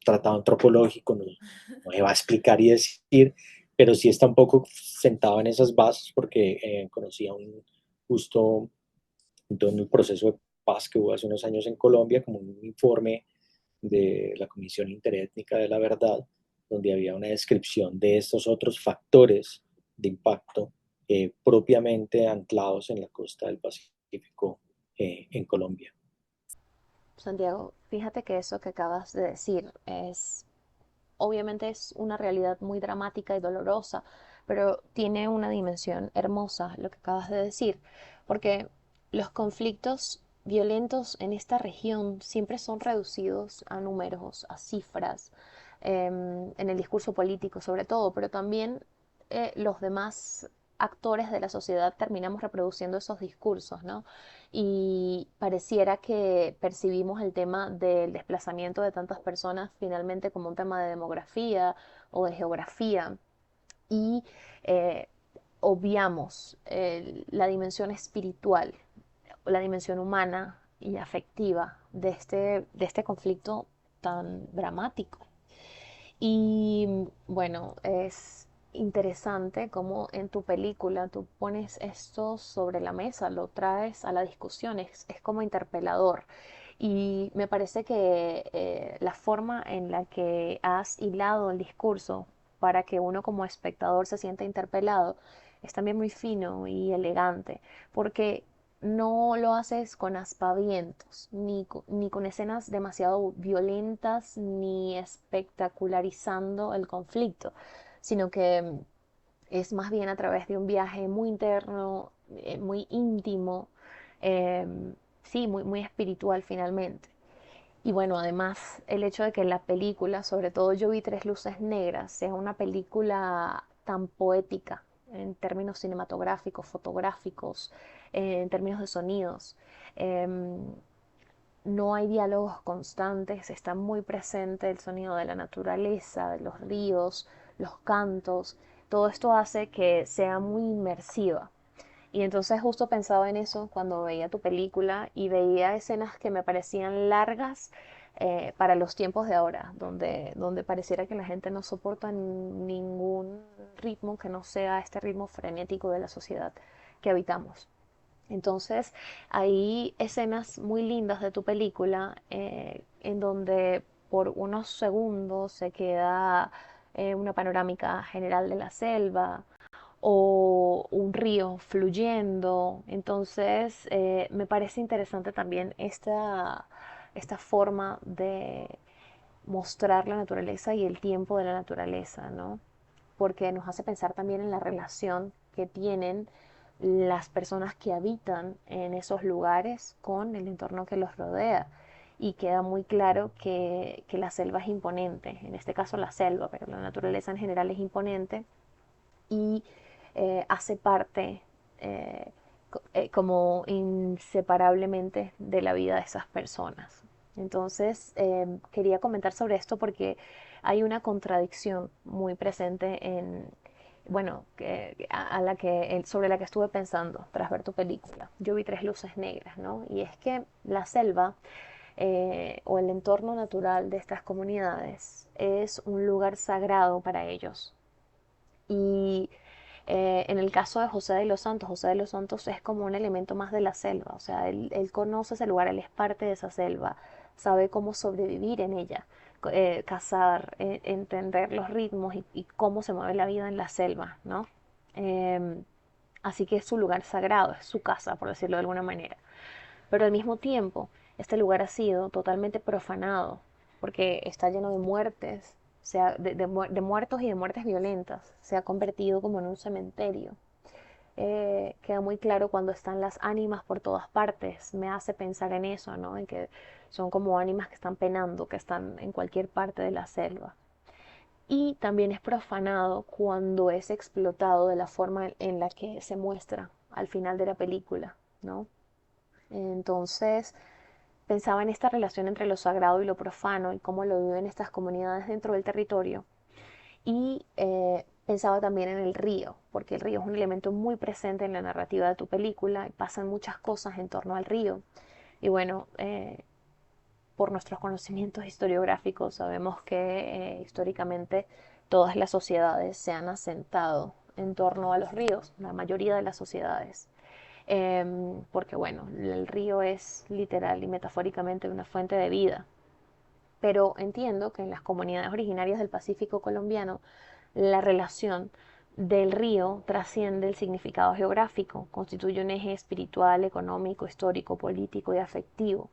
tratado antropológico, no se va a explicar y decir, pero sí está un poco sentado en esas bases, porque conocí a justo en el proceso de paz que hubo hace unos años en Colombia, como un informe de la Comisión Interétnica de la Verdad, donde había una descripción de estos otros factores de impacto propiamente anclados en la costa del Pacífico en Colombia. Santiago, fíjate que eso que acabas de decir obviamente es una realidad muy dramática y dolorosa, pero tiene una dimensión hermosa lo que acabas de decir, porque los conflictos violentos en esta región siempre son reducidos a números, a cifras, en el discurso político sobre todo, pero también los demás actores de la sociedad terminamos reproduciendo esos discursos, ¿no? Y pareciera que percibimos el tema del desplazamiento de tantas personas finalmente como un tema de demografía o de geografía y eh, obviamos la dimensión espiritual, la dimensión humana y afectiva de este conflicto tan dramático. Y bueno, es interesante cómo en tu película tú pones esto sobre la mesa, lo traes a la discusión, es como interpelador. Y me parece que la forma en la que has hilado el discurso para que uno como espectador se sienta interpelado es también muy fino y elegante, porque no lo haces con aspavientos, ni con escenas demasiado violentas, ni espectacularizando el conflicto, sino que es más bien a través de un viaje muy interno, muy íntimo, eh, sí, muy espiritual finalmente. Y bueno, además el hecho de que la película, sobre todo Yo vi tres luces negras, sea una película tan poética en términos cinematográficos, fotográficos, en términos de sonidos. Em, no hay diálogos constantes, está muy presente el sonido de la naturaleza, de los ríos, los cantos. Todo esto hace que sea muy inmersiva. Y entonces justo pensaba en eso cuando veía tu película y veía escenas que me parecían largas para los tiempos de ahora, donde pareciera que la gente no soporta ningún ritmo que no sea este ritmo frenético de la sociedad que habitamos. Entonces, hay escenas muy lindas de tu película en donde por unos segundos se queda una panorámica general de la selva o un río fluyendo. Entonces, me parece interesante también esta forma de mostrar la naturaleza y el tiempo de la naturaleza, ¿no? Porque nos hace pensar también en la relación que tienen las personas que habitan en esos lugares con el entorno que los rodea. Y queda muy claro que la selva es imponente, en este caso la selva, pero la naturaleza en general es imponente y hace parte como inseparablemente de la vida de esas personas. Entonces, quería comentar sobre esto porque hay una contradicción muy presente bueno, sobre la que estuve pensando tras ver tu película. Yo vi tres luces negras, ¿no? Y es que la selva o el entorno natural de estas comunidades es un lugar sagrado para ellos. Y en el caso de José de los Santos es como un elemento más de la selva, o sea, él conoce ese lugar, él es parte de esa selva, sabe cómo sobrevivir en ella, cazar, entender los ritmos y cómo se mueve la vida en la selva, ¿no? Así que es su lugar sagrado, es su casa, por decirlo de alguna manera. Pero al mismo tiempo, este lugar ha sido totalmente profanado, porque está lleno de muertes, de muertos y de muertes violentas. Se ha convertido como en un cementerio. queda muy claro cuando están las ánimas por todas partes. Me hace pensar en eso, ¿no? En que son como ánimas que están penando, que están en cualquier parte de la selva. Y también es profanado cuando es explotado de la forma en la que se muestra al final de la película, ¿no? Entonces, pensaba en esta relación entre lo sagrado y lo profano y cómo lo viven estas comunidades dentro del territorio. Y pensaba también en el río, porque el río es un elemento muy presente en la narrativa de tu película y pasan muchas cosas en torno al río. Y bueno, por nuestros conocimientos historiográficos sabemos que históricamente todas las sociedades se han asentado en torno a los ríos, la mayoría de las sociedades. Porque bueno, el río es literal y metafóricamente una fuente de vida. Pero entiendo que en las comunidades originarias del Pacífico colombiano la relación del río trasciende el significado geográfico, constituye un eje espiritual, económico, histórico, político y afectivo.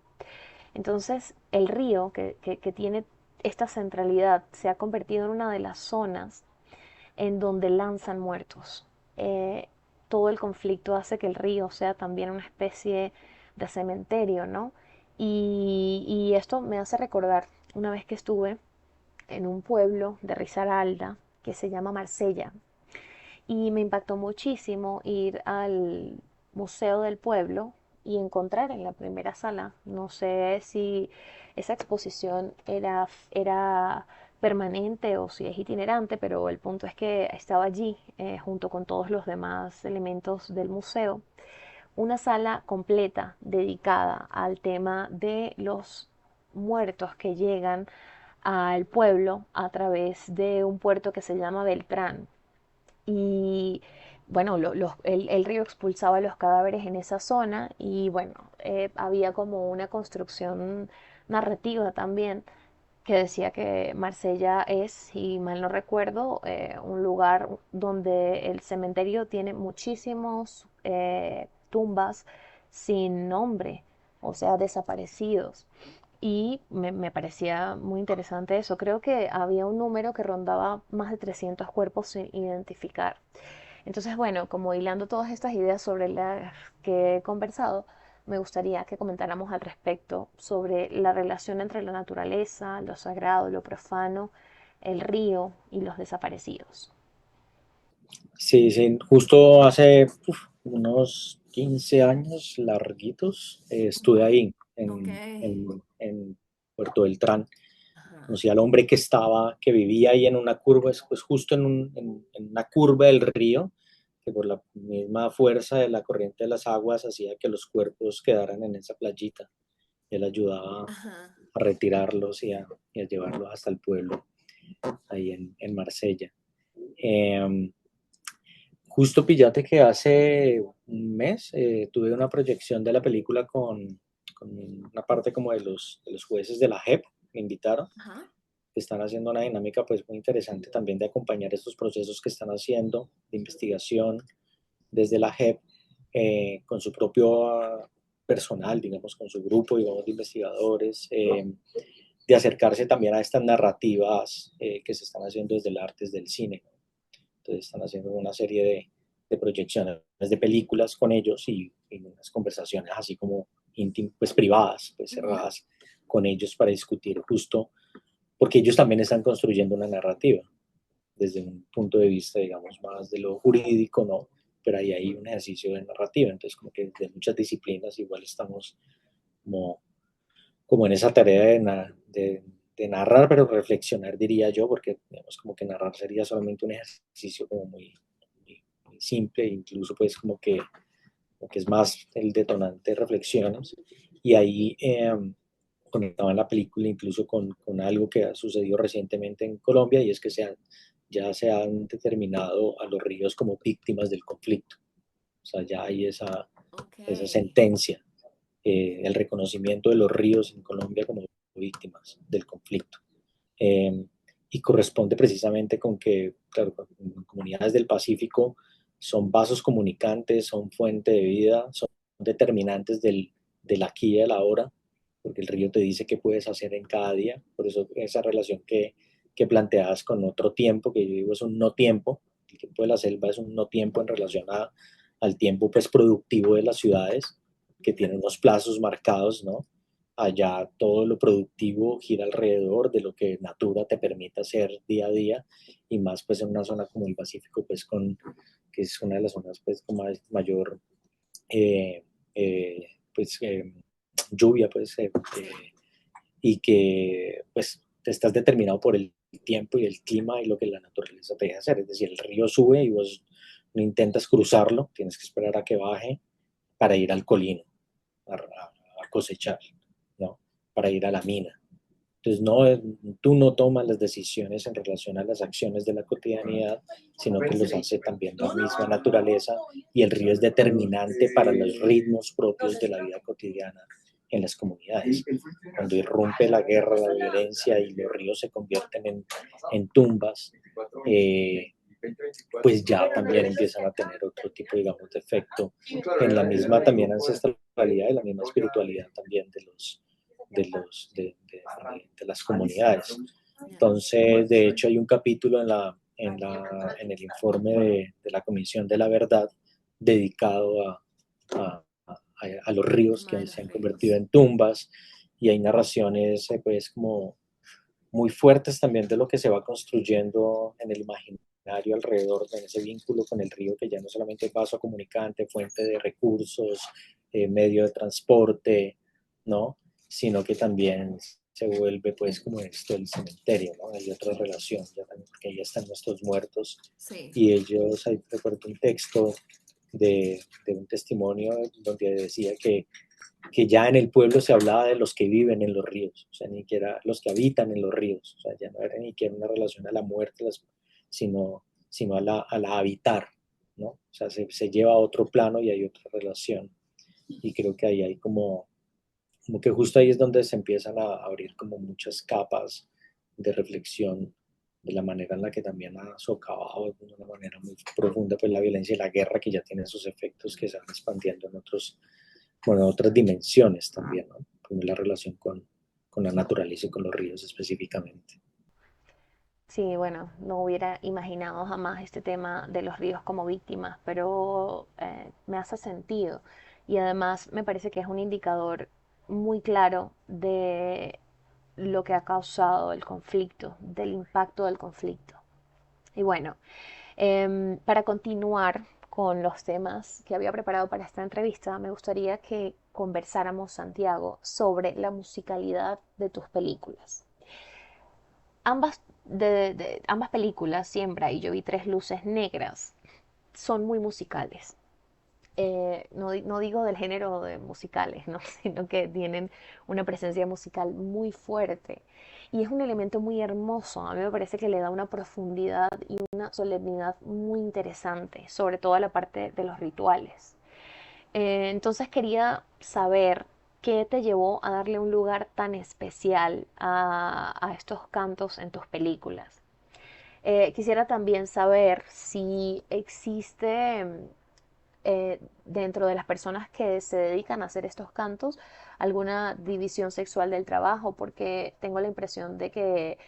Entonces, el río, que tiene esta centralidad, se ha convertido en una de las zonas en donde lanzan muertos. Todo el conflicto hace que el río sea también una especie de cementerio, ¿no? Y esto me hace recordar una vez que estuve en un pueblo de Risaralda que se llama Marsella y me impactó muchísimo ir al museo del pueblo y encontrar en la primera sala, no sé si esa exposición era permanente o si es itinerante, pero el punto es que estaba allí junto con todos los demás elementos del museo, una sala completa dedicada al tema de los muertos que llegan al pueblo a través de un puerto que se llama Beltrán. Y bueno, el río expulsaba los cadáveres en esa zona y bueno, había como una construcción narrativa también que decía que Marsella es, si mal no recuerdo, un lugar donde el cementerio tiene muchísimos tumbas sin nombre, o sea, desaparecidos. Y me parecía muy interesante eso. Creo que había un número que rondaba más de 300 cuerpos sin identificar. Entonces, bueno, como hilando todas estas ideas sobre las que he conversado, me gustaría que comentáramos al respecto sobre la relación entre la naturaleza, lo sagrado, lo profano, el río y los desaparecidos. Sí, sí, justo hace unos 15 años larguitos estuve ahí Ok. en Puerto Beltrán. Conocí al hombre que vivía ahí en una curva, pues justo en una curva del río, que por la misma fuerza de la corriente de las aguas hacía que los cuerpos quedaran en esa playita. Él ayudaba a retirarlos y a llevarlos hasta el pueblo, ahí en Marsella. Justo pillate que hace un mes tuve una proyección de la película con una parte como de los jueces de la JEP, me invitaron, que están haciendo una dinámica pues muy interesante también de acompañar estos procesos que están haciendo de investigación desde la JEP con su propio personal, digamos, con su grupo, digamos, de investigadores, de acercarse también a estas narrativas que se están haciendo desde el arte, desde el cine. Entonces están haciendo una serie de proyecciones de películas con ellos y unas conversaciones así como pues privadas, pues cerradas con ellos para discutir justo, porque ellos también están construyendo una narrativa desde un punto de vista, digamos, más de lo jurídico, ¿no? Pero ahí hay un ejercicio de narrativa, entonces como que de muchas disciplinas igual estamos como en esa tarea de narrar, pero reflexionar, diría yo, porque digamos como que narrar sería solamente un ejercicio como muy simple, incluso pues como que es más el detonante de reflexiones, y ahí conectaba en la película incluso con algo que ha sucedido recientemente en Colombia, y es que ya se han determinado a los ríos como víctimas del conflicto. O sea, ya hay esa sentencia, el reconocimiento de los ríos en Colombia como víctimas del conflicto. Y corresponde precisamente con que, claro, comunidades del Pacífico son vasos comunicantes, son fuente de vida, son determinantes del aquí y del ahora, porque el río te dice qué puedes hacer en cada día. Por eso esa relación que planteabas con otro tiempo, que yo digo es un no tiempo, el tiempo de la selva es un no tiempo en relación a al tiempo pues productivo de las ciudades, que tienen unos plazos marcados, ¿no? Allá todo lo productivo gira alrededor de lo que Natura te permite hacer día a día, y más pues en una zona como el Pacífico, pues que es una de las zonas pues con mayor eh, eh, pues, lluvia, pues, y que pues estás determinado por el tiempo y el clima y lo que la naturaleza te deja hacer. Es decir, el río sube y vos no intentas cruzarlo, tienes que esperar a que baje para ir al colino, a cosechar, ¿no? Para ir a la mina. Entonces, tú no tomas las decisiones en relación a las acciones de la cotidianidad, sino que los hace también la misma naturaleza, y el río es determinante para los ritmos propios de la vida cotidiana en las comunidades. Cuando irrumpe la guerra, la violencia y los ríos se convierten en tumbas, pues ya también empiezan a tener otro tipo, digamos, de efecto en la misma también ancestralidad y la misma espiritualidad también de las comunidades. Entonces, de hecho, hay un capítulo en el informe de la Comisión de la Verdad dedicado a los ríos que se han convertido en tumbas, y hay narraciones pues como muy fuertes también de lo que se va construyendo en el imaginario alrededor de ese vínculo con el río, que ya no solamente es vaso comunicante, fuente de recursos, medio de transporte, ¿no? Sino que también se vuelve pues como esto el cementerio, ¿no? Hay otra relación, ya también, porque ahí están nuestros muertos, Sí. y ellos, ahí recuerdo un texto de un testimonio donde decía que ya en el pueblo se hablaba de los que viven en los ríos, o sea, ni siquiera los que habitan en los ríos, o sea, ya no era ni siquiera una relación a la muerte, sino a la habitar, ¿no? O sea, se lleva a otro plano y hay otra relación, y creo que ahí hay como que justo ahí es donde se empiezan a abrir como muchas capas de reflexión de la manera en la que también ha socavado de una manera muy profunda pues la violencia y la guerra, que ya tienen sus efectos que se van expandiendo en otras dimensiones también, ¿no? Como la relación con la naturaleza y con los ríos específicamente. Sí, bueno, no hubiera imaginado jamás este tema de los ríos como víctimas, pero me hace sentido. Y además me parece que es un indicador muy claro de lo que ha causado el conflicto, del impacto del conflicto. Y bueno, para continuar con los temas que había preparado para esta entrevista, me gustaría que conversáramos, Santiago, sobre la musicalidad de tus películas. Ambas películas, Siembra y Yo vi tres luces negras, son muy musicales. No digo del género de musicales, ¿no? Sino que tienen una presencia musical muy fuerte. Y es un elemento muy hermoso. A mí me parece que le da una profundidad y una solemnidad muy interesante, sobre todo a la parte de los rituales. Entonces quería saber qué te llevó a darle un lugar tan especial a estos cantos en tus películas. Quisiera también saber si existe dentro de las personas que se dedican a hacer estos cantos alguna división sexual del trabajo, porque tengo la impresión de que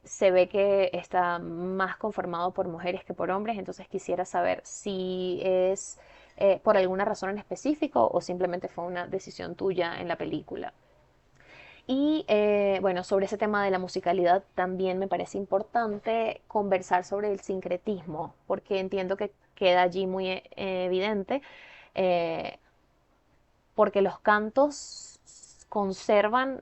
se ve que está más conformado por mujeres que por hombres, entonces quisiera saber si es por alguna razón en específico o simplemente fue una decisión tuya en la película. Y bueno, sobre ese tema de la musicalidad también me parece importante conversar sobre el sincretismo, porque entiendo que queda allí muy evidente, eh, porque los cantos conservan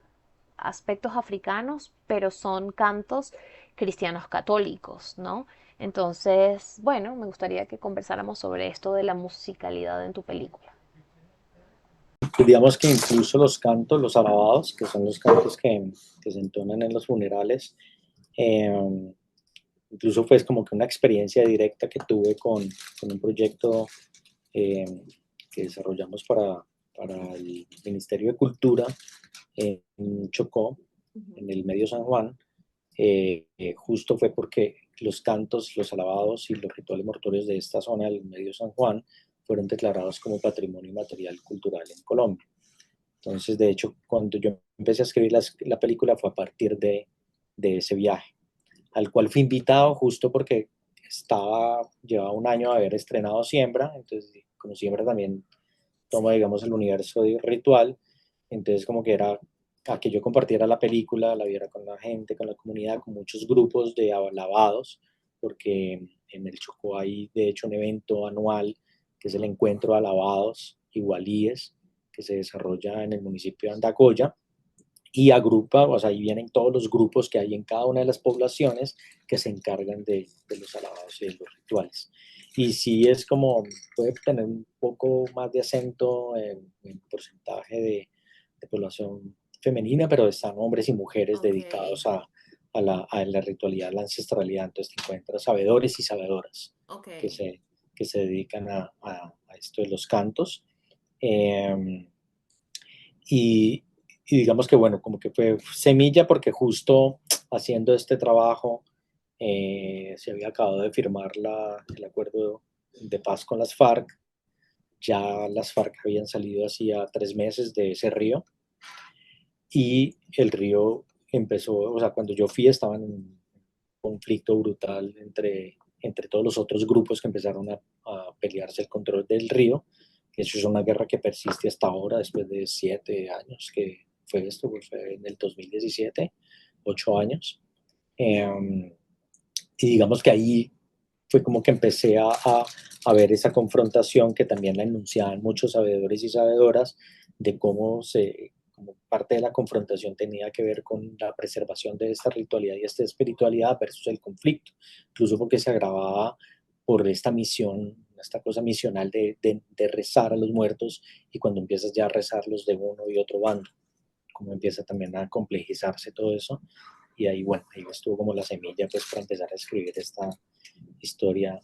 aspectos africanos, pero son cantos cristianos católicos, ¿no? Entonces, bueno, me gustaría que conversáramos sobre esto de la musicalidad en tu película. Pues digamos que incluso los cantos, los alabados, que son los cantos que se entonan en los funerales, incluso fue como que una experiencia directa que tuve con un proyecto que desarrollamos para el Ministerio de Cultura en Chocó, en el Medio San Juan. Justo fue porque los cantos, los alabados y los rituales mortuorios de esta zona del Medio San Juan fueron declarados como patrimonio inmaterial cultural en Colombia. Entonces, de hecho, cuando yo empecé a escribir la película fue a partir de ese viaje, al cual fui invitado justo porque llevaba un año de haber estrenado Siembra, entonces como siempre también toma, digamos, el universo de ritual, entonces como que era a que yo compartiera la película, la viera con la gente, con la comunidad, con muchos grupos de alabados, porque en el Chocó hay de hecho un evento anual que es el Encuentro de Alabados y Walíes, que se desarrolla en el municipio de Andacoya, y agrupa, o sea, ahí vienen todos los grupos que hay en cada una de las poblaciones que se encargan de los alabados y de los rituales. Y sí es como, puede tener un poco más de acento en porcentaje de población femenina, pero están hombres y mujeres dedicados a la ritualidad, a la ancestralidad. Entonces te encuentras sabedores y sabedoras que se dedican a esto de los cantos. Eh, y, y digamos que bueno, como que fue semilla porque justo haciendo este trabajo se había acabado de firmar el acuerdo de paz con las FARC. Ya las FARC habían salido hacía 3 meses de ese río y el río empezó, o sea, cuando yo fui estaban en un conflicto brutal entre todos los otros grupos que empezaron a pelearse el control del río. Eso es una guerra que persiste hasta ahora, después de 7 años que fue esto, pues fue en el 2017, 8 años. Y digamos que ahí fue como que empecé a ver esa confrontación que también la enunciaban muchos sabedores y sabedoras, de como parte de la confrontación tenía que ver con la preservación de esta ritualidad y esta espiritualidad versus el conflicto, incluso porque se agravaba por esta misión, esta cosa misional de rezar a los muertos, y cuando empiezas ya a rezarlos de uno y otro bando, como empieza también a complejizarse todo eso. Y ahí, bueno, ahí estuvo como la semilla pues para empezar a escribir esta historia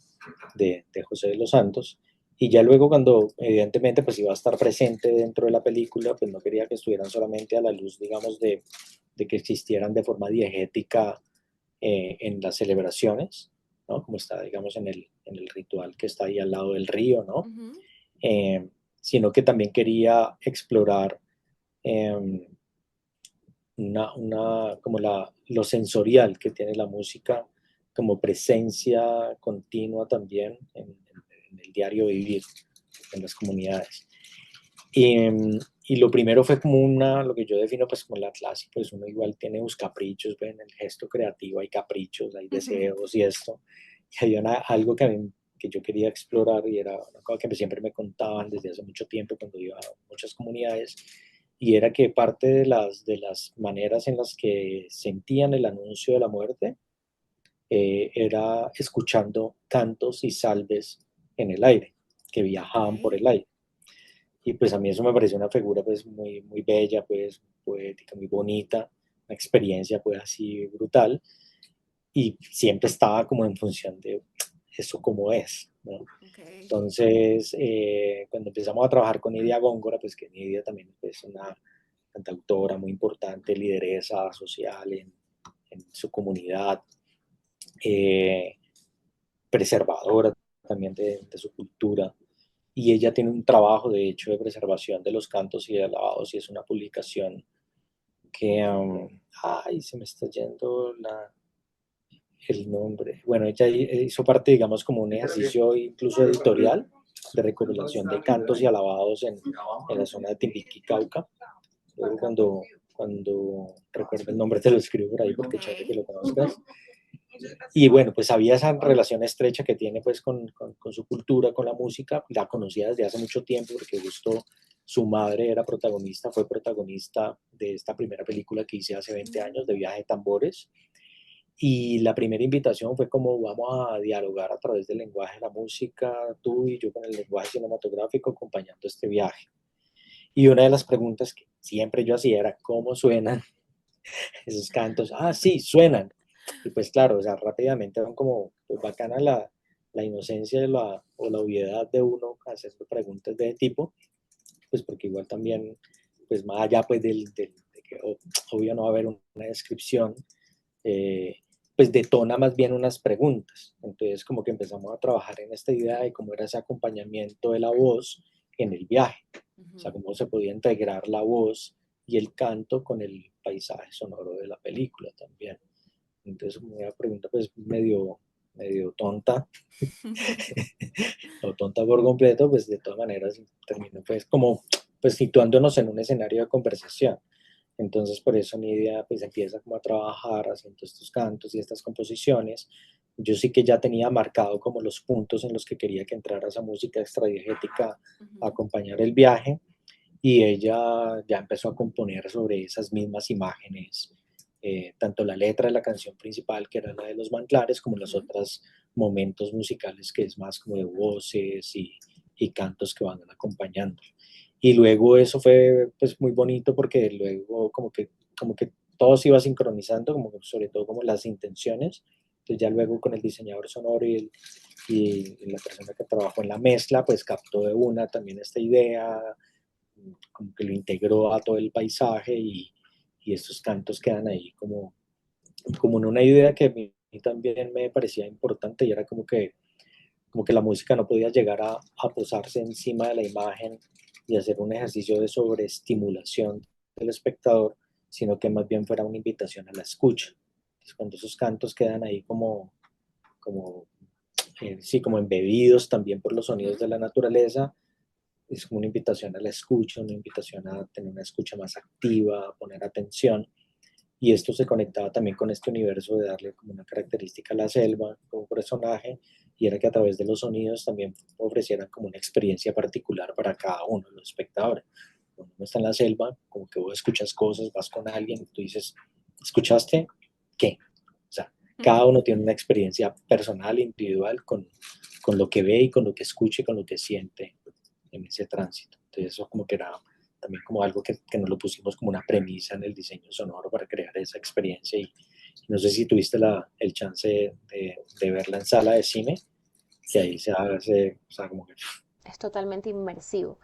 de José de los Santos. Y ya luego cuando evidentemente pues iba a estar presente dentro de la película, pues no quería que estuvieran solamente a la luz, digamos, de que existieran de forma diegética en las celebraciones, ¿no? Como está, digamos, en el ritual que está ahí al lado del río, ¿no? Sino que también quería explorar como lo sensorial que tiene la música como presencia continua también en el diario vivir en las comunidades. Y lo primero fue como lo que yo defino pues como la clásica, pues uno igual tiene sus caprichos, pues en el gesto creativo hay caprichos, hay deseos y esto. Y había algo que yo quería explorar, y era una cosa que siempre me contaban desde hace mucho tiempo cuando iba a muchas comunidades, y era que parte de las maneras en las que sentían el anuncio de la muerte era escuchando cantos y salves en el aire, que viajaban por el aire. Y pues a mí eso me pareció una figura pues muy, muy bella, pues poética, muy bonita, una experiencia pues así brutal, y siempre estaba como en función de eso como es, ¿no? Entonces, cuando empezamos a trabajar con Nidia Góngora, pues que Nidia también es una cantautora muy importante, lideresa social en su comunidad, preservadora también de su cultura, y ella tiene un trabajo de hecho de preservación de los cantos y de alabados, y es una publicación que, ay, se me está yendo el nombre. Bueno, ella hizo parte, digamos, como un ejercicio incluso editorial de recopilación de cantos y alabados en la zona de Timbiquí, Cauca. Luego cuando recuerdo el nombre te lo escribo por ahí porque chévere que lo conozcas. Y bueno, pues había esa relación estrecha que tiene pues con su cultura, con la música. La conocía desde hace mucho tiempo porque justo su madre era protagonista, fue protagonista de esta primera película que hice hace 20 años, de Viaje de Tambores. Y la primera invitación fue como vamos a dialogar a través del lenguaje de la música, tú y yo con el lenguaje cinematográfico acompañando este viaje. Y una de las preguntas que siempre yo hacía era, ¿cómo suenan esos cantos? Ah, sí, suenan. Y pues claro, o sea, rápidamente van como, pues bacana la inocencia o la obviedad de uno haciendo preguntas de ese tipo, pues porque igual también, pues más allá pues de que obvio no va a haber una descripción, pues detona más bien unas preguntas. Entonces como que empezamos a trabajar en esta idea de cómo era ese acompañamiento de la voz en el viaje, o sea, cómo se podía integrar la voz y el canto con el paisaje sonoro de la película también. Entonces una pregunta pues medio tonta, o tonta por completo, pues de todas maneras terminó pues como pues situándonos en un escenario de conversación. Entonces por eso Nidia pues empieza como a trabajar haciendo estos cantos y estas composiciones. Yo sí que ya tenía marcado como los puntos en los que quería que entrara esa música extradiegética a acompañar el viaje, y ella ya empezó a componer sobre esas mismas imágenes, tanto la letra de la canción principal, que era la de los manglares, como los otros momentos musicales, que es más como de voces y cantos que van acompañando. Y luego eso fue pues muy bonito porque luego como que todo se iba sincronizando, como que sobre todo como las intenciones. Entonces ya luego con el diseñador sonoro y la persona que trabajó en la mezcla, pues captó de una también esta idea, como que lo integró a todo el paisaje, y estos cantos quedan ahí como en una idea que a mí también me parecía importante, y era como que la música no podía llegar a posarse encima de la imagen y hacer un ejercicio de sobreestimulación del espectador, sino que más bien fuera una invitación a la escucha. Entonces, cuando esos cantos quedan ahí como, sí, como embebidos también por los sonidos de la naturaleza, es como una invitación a la escucha, una invitación a tener una escucha más activa, a poner atención. Y esto se conectaba también con este universo de darle como una característica a la selva como personaje, y era que a través de los sonidos también ofrecieran como una experiencia particular para cada uno de los espectadores. Cuando uno está en la selva, como que vos escuchas cosas, vas con alguien y tú dices, ¿escuchaste? ¿Qué? O sea, cada uno tiene una experiencia personal, individual, con lo que ve y con lo que escucha y con lo que siente en ese tránsito. Entonces eso como que era también como algo que nos lo pusimos como una premisa en el diseño sonoro para crear esa experiencia. Y no sé si tuviste el chance de verla en sala de cine, que ahí se hace, o sea, como que... Es totalmente inmersivo.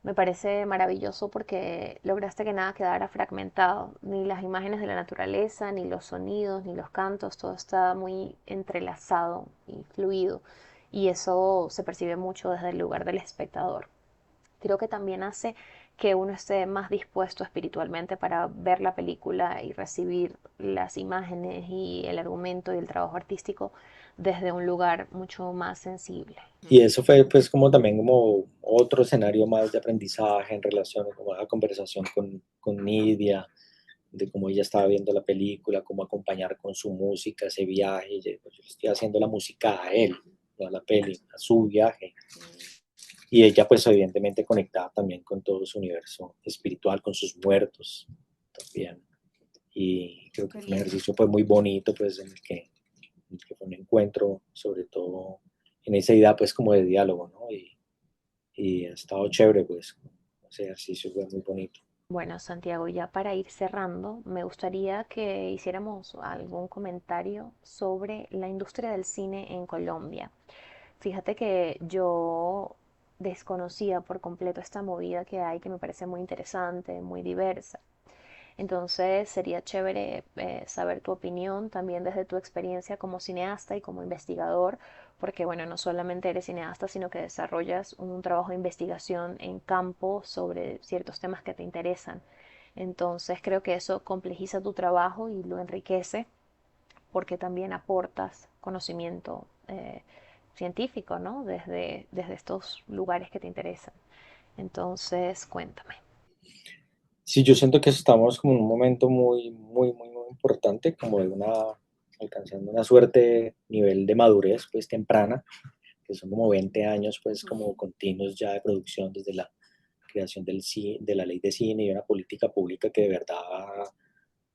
Me parece maravilloso porque lograste que nada quedara fragmentado, ni las imágenes de la naturaleza, ni los sonidos, ni los cantos, todo está muy entrelazado y fluido, y eso se percibe mucho desde el lugar del espectador. Creo que también hace que uno esté más dispuesto espiritualmente para ver la película y recibir las imágenes y el argumento y el trabajo artístico desde un lugar mucho más sensible. Y eso fue pues como también como otro escenario más de aprendizaje en relación a la conversación con Nidia, de cómo ella estaba viendo la película, cómo acompañar con su música ese viaje. Yo estoy haciendo la música a él, no a la peli, a su viaje. Y ella pues evidentemente conectada también con todo su universo espiritual, con sus muertos también. Y creo que fue un ejercicio pues muy bonito, pues en el que fue un encuentro, sobre todo en esa idea pues como de diálogo, ¿no? Y ha estado chévere, pues ese ejercicio fue muy bonito. Bueno, Santiago, ya para ir cerrando, me gustaría que hiciéramos algún comentario sobre la industria del cine en Colombia. Fíjate que yo desconocía por completo esta movida que hay, que me parece muy interesante, muy diversa. Entonces sería chévere saber tu opinión también desde tu experiencia como cineasta y como investigador, porque bueno, no solamente eres cineasta, sino que desarrollas un trabajo de investigación en campo sobre ciertos temas que te interesan. Entonces creo que eso complejiza tu trabajo y lo enriquece porque también aportas conocimiento científico, ¿no? Desde estos lugares que te interesan. Entonces, cuéntame. Sí, yo siento que estamos como en un momento muy importante, como de alcanzando una suerte nivel de madurez pues temprana, que son como 20 años pues como continuos ya de producción desde la creación de la ley de cine y una política pública que de verdad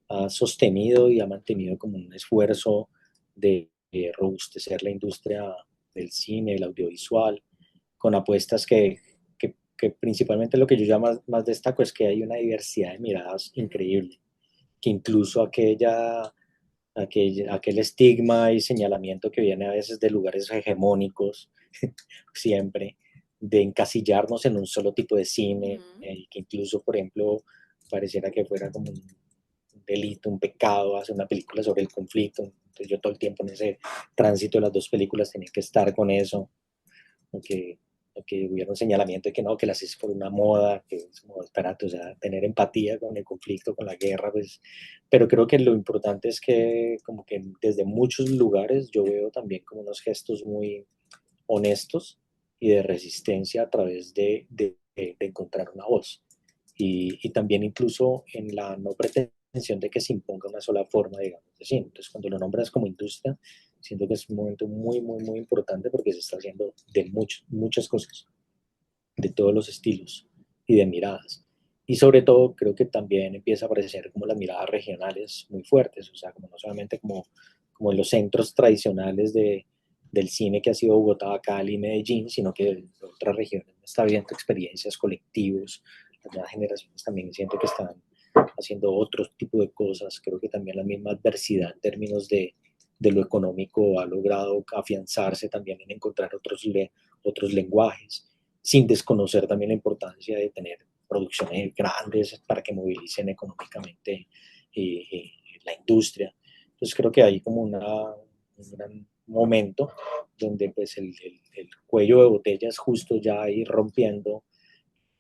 ha sostenido y ha mantenido como un esfuerzo de robustecer la industria del cine, el audiovisual, con apuestas que principalmente lo que yo ya más destaco es que hay una diversidad de miradas increíble, que incluso aquel estigma y señalamiento que viene a veces de lugares hegemónicos, siempre, de encasillarnos en un solo tipo de cine, que incluso, por ejemplo, pareciera que fuera como un delito, un pecado hacer una película sobre el conflicto. Entonces yo todo el tiempo en ese tránsito de las dos películas tenía que estar con eso, que hubiera un señalamiento de que no, que las es por una moda, que es como, espérate, o sea, tener empatía con el conflicto, con la guerra, pues, pero creo que lo importante es que como que desde muchos lugares yo veo también como unos gestos muy honestos y de resistencia a través de encontrar una voz. Y también incluso en la no pretensión de que se imponga una sola forma, digamos, de cine. Entonces, cuando lo nombras como industria, siento que es un momento muy, muy, muy importante porque se está haciendo de muchas cosas, de todos los estilos y de miradas. Y sobre todo creo que también empieza a aparecer como las miradas regionales muy fuertes, o sea, como no solamente como en los centros tradicionales del cine que ha sido Bogotá, Cali, Medellín, sino que en otras regiones está habiendo experiencias, colectivos, las nuevas generaciones también siento que están haciendo otro tipo de cosas, creo que también la misma adversidad en términos de lo económico ha logrado afianzarse también en encontrar otros lenguajes, sin desconocer también la importancia de tener producciones grandes para que movilicen económicamente la industria. Entonces creo que hay como un gran momento donde pues el cuello de botella es justo ya ir rompiendo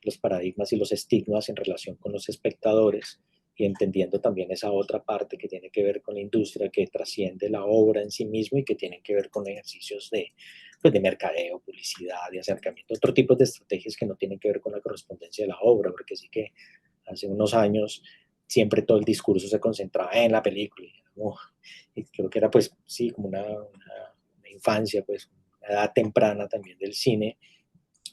los paradigmas y los estigmas en relación con los espectadores y entendiendo también esa otra parte que tiene que ver con la industria, que trasciende la obra en sí mismo y que tiene que ver con ejercicios pues de mercadeo, publicidad, de acercamiento, otro tipo de estrategias que no tienen que ver con la correspondencia de la obra, porque sí que hace unos años siempre todo el discurso se concentraba en la película y creo que era pues sí como una infancia, pues una edad temprana también del cine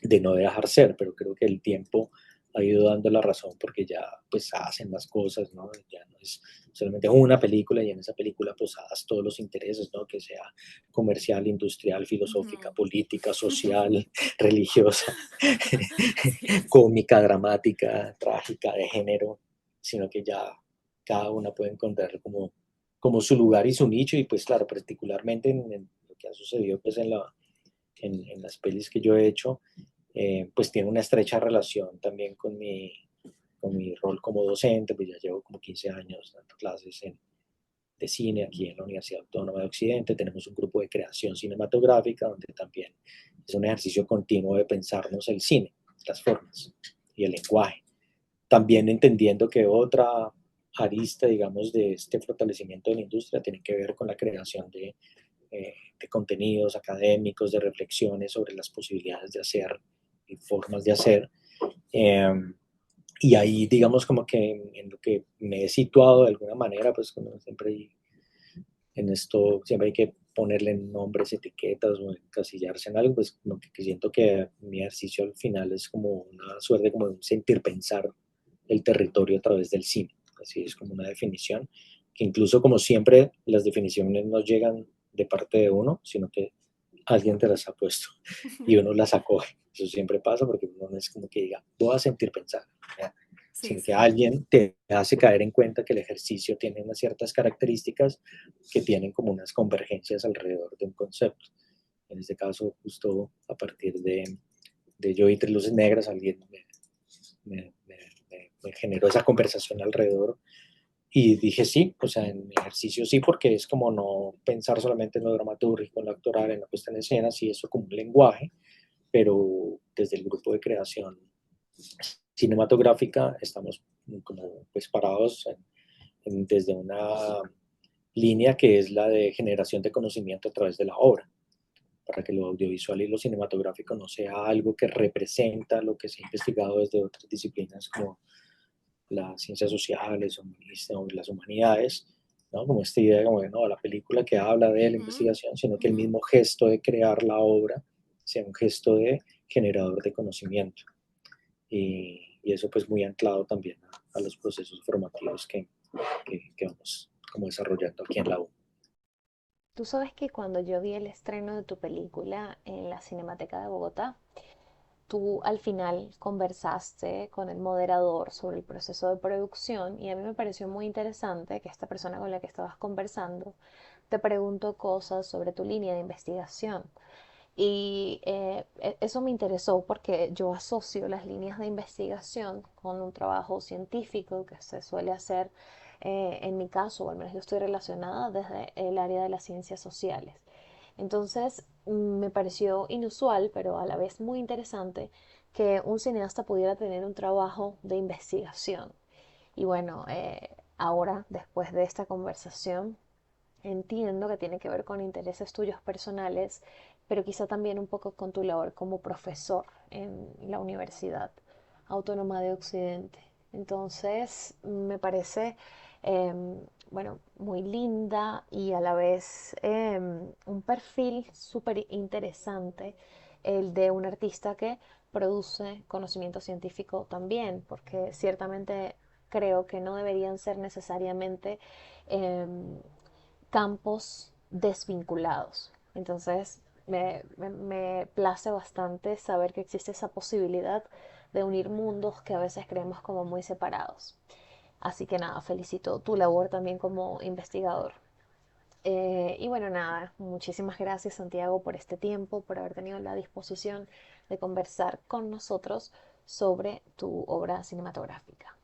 de no dejar ser, pero creo que el tiempo ha ido dando la razón porque ya pues hacen más cosas, ¿no? Ya no es solamente una película y en esa película pues haz todos los intereses, ¿no? Que sea comercial, industrial, filosófica, política, social, religiosa, cómica, dramática, trágica, de género, sino que ya cada una puede encontrar como su lugar y su nicho y pues claro, particularmente en lo que ha sucedido pues en las pelis que yo he hecho, pues tiene una estrecha relación también con mi rol como docente, pues ya llevo como 15 años dando clases de cine aquí en la Universidad Autónoma de Occidente, tenemos un grupo de creación cinematográfica donde también es un ejercicio continuo de pensarnos el cine, las formas y el lenguaje. También entendiendo que otra arista, digamos, de este fortalecimiento de la industria tiene que ver con la creación de contenidos académicos, de reflexiones sobre las posibilidades de hacer y formas de hacer. Y ahí, digamos, como que en lo que me he situado de alguna manera, pues como siempre en esto, siempre hay que ponerle nombres, etiquetas o encasillarse en algo, pues como que siento que mi ejercicio al final es como una suerte como de un sentir pensar el territorio a través del cine. Así es como una definición, que incluso como siempre las definiciones no llegan de parte de uno, sino que alguien te las ha puesto y uno las acoge. Eso siempre pasa porque uno no es como que diga, voy a sentir pensar, ¿ya? Sino que alguien te hace caer en cuenta que el ejercicio tiene unas ciertas características que tienen como unas convergencias alrededor de un concepto. En este caso, justo a partir de Yo y Tres Luces Negras, alguien me generó esa conversación alrededor y dije sí, o sea, en mi ejercicio sí, porque es como no pensar solamente en lo dramatúrgico, en lo actoral, en la puesta en escena, sí, eso como un lenguaje, pero desde el grupo de creación cinematográfica estamos como pues parados desde una línea que es la de generación de conocimiento a través de la obra, para que lo audiovisual y lo cinematográfico no sea algo que representa lo que se ha investigado desde otras disciplinas como las ciencias sociales o las humanidades, ¿no? Como esta idea como de, no, la película que habla de la investigación, sino que el mismo gesto de crear la obra sea un gesto de generador de conocimiento. Y eso pues muy anclado también a los procesos formativos que vamos como desarrollando aquí en la U. Tú sabes que cuando yo vi el estreno de tu película en la Cinemateca de Bogotá, tú al final conversaste con el moderador sobre el proceso de producción y a mí me pareció muy interesante que esta persona con la que estabas conversando te preguntó cosas sobre tu línea de investigación. Y eso me interesó porque yo asocio las líneas de investigación con un trabajo científico que se suele hacer, en mi caso, o al menos yo estoy relacionada desde el área de las ciencias sociales. Entonces, me pareció inusual, pero a la vez muy interesante, que un cineasta pudiera tener un trabajo de investigación. Y bueno, ahora, después de esta conversación, entiendo que tiene que ver con intereses tuyos personales pero quizá también un poco con tu labor como profesor en la Universidad Autónoma de Occidente. Entonces, me parece, bueno, muy linda y a la vez un perfil súper interesante el de un artista que produce conocimiento científico también, porque ciertamente creo que no deberían ser necesariamente campos desvinculados. Entonces, me place bastante saber que existe esa posibilidad de unir mundos que a veces creemos como muy separados. Así que nada, felicito tu labor también como investigador. Y bueno, nada, muchísimas gracias Santiago por este tiempo, por haber tenido la disposición de conversar con nosotros sobre tu obra cinematográfica.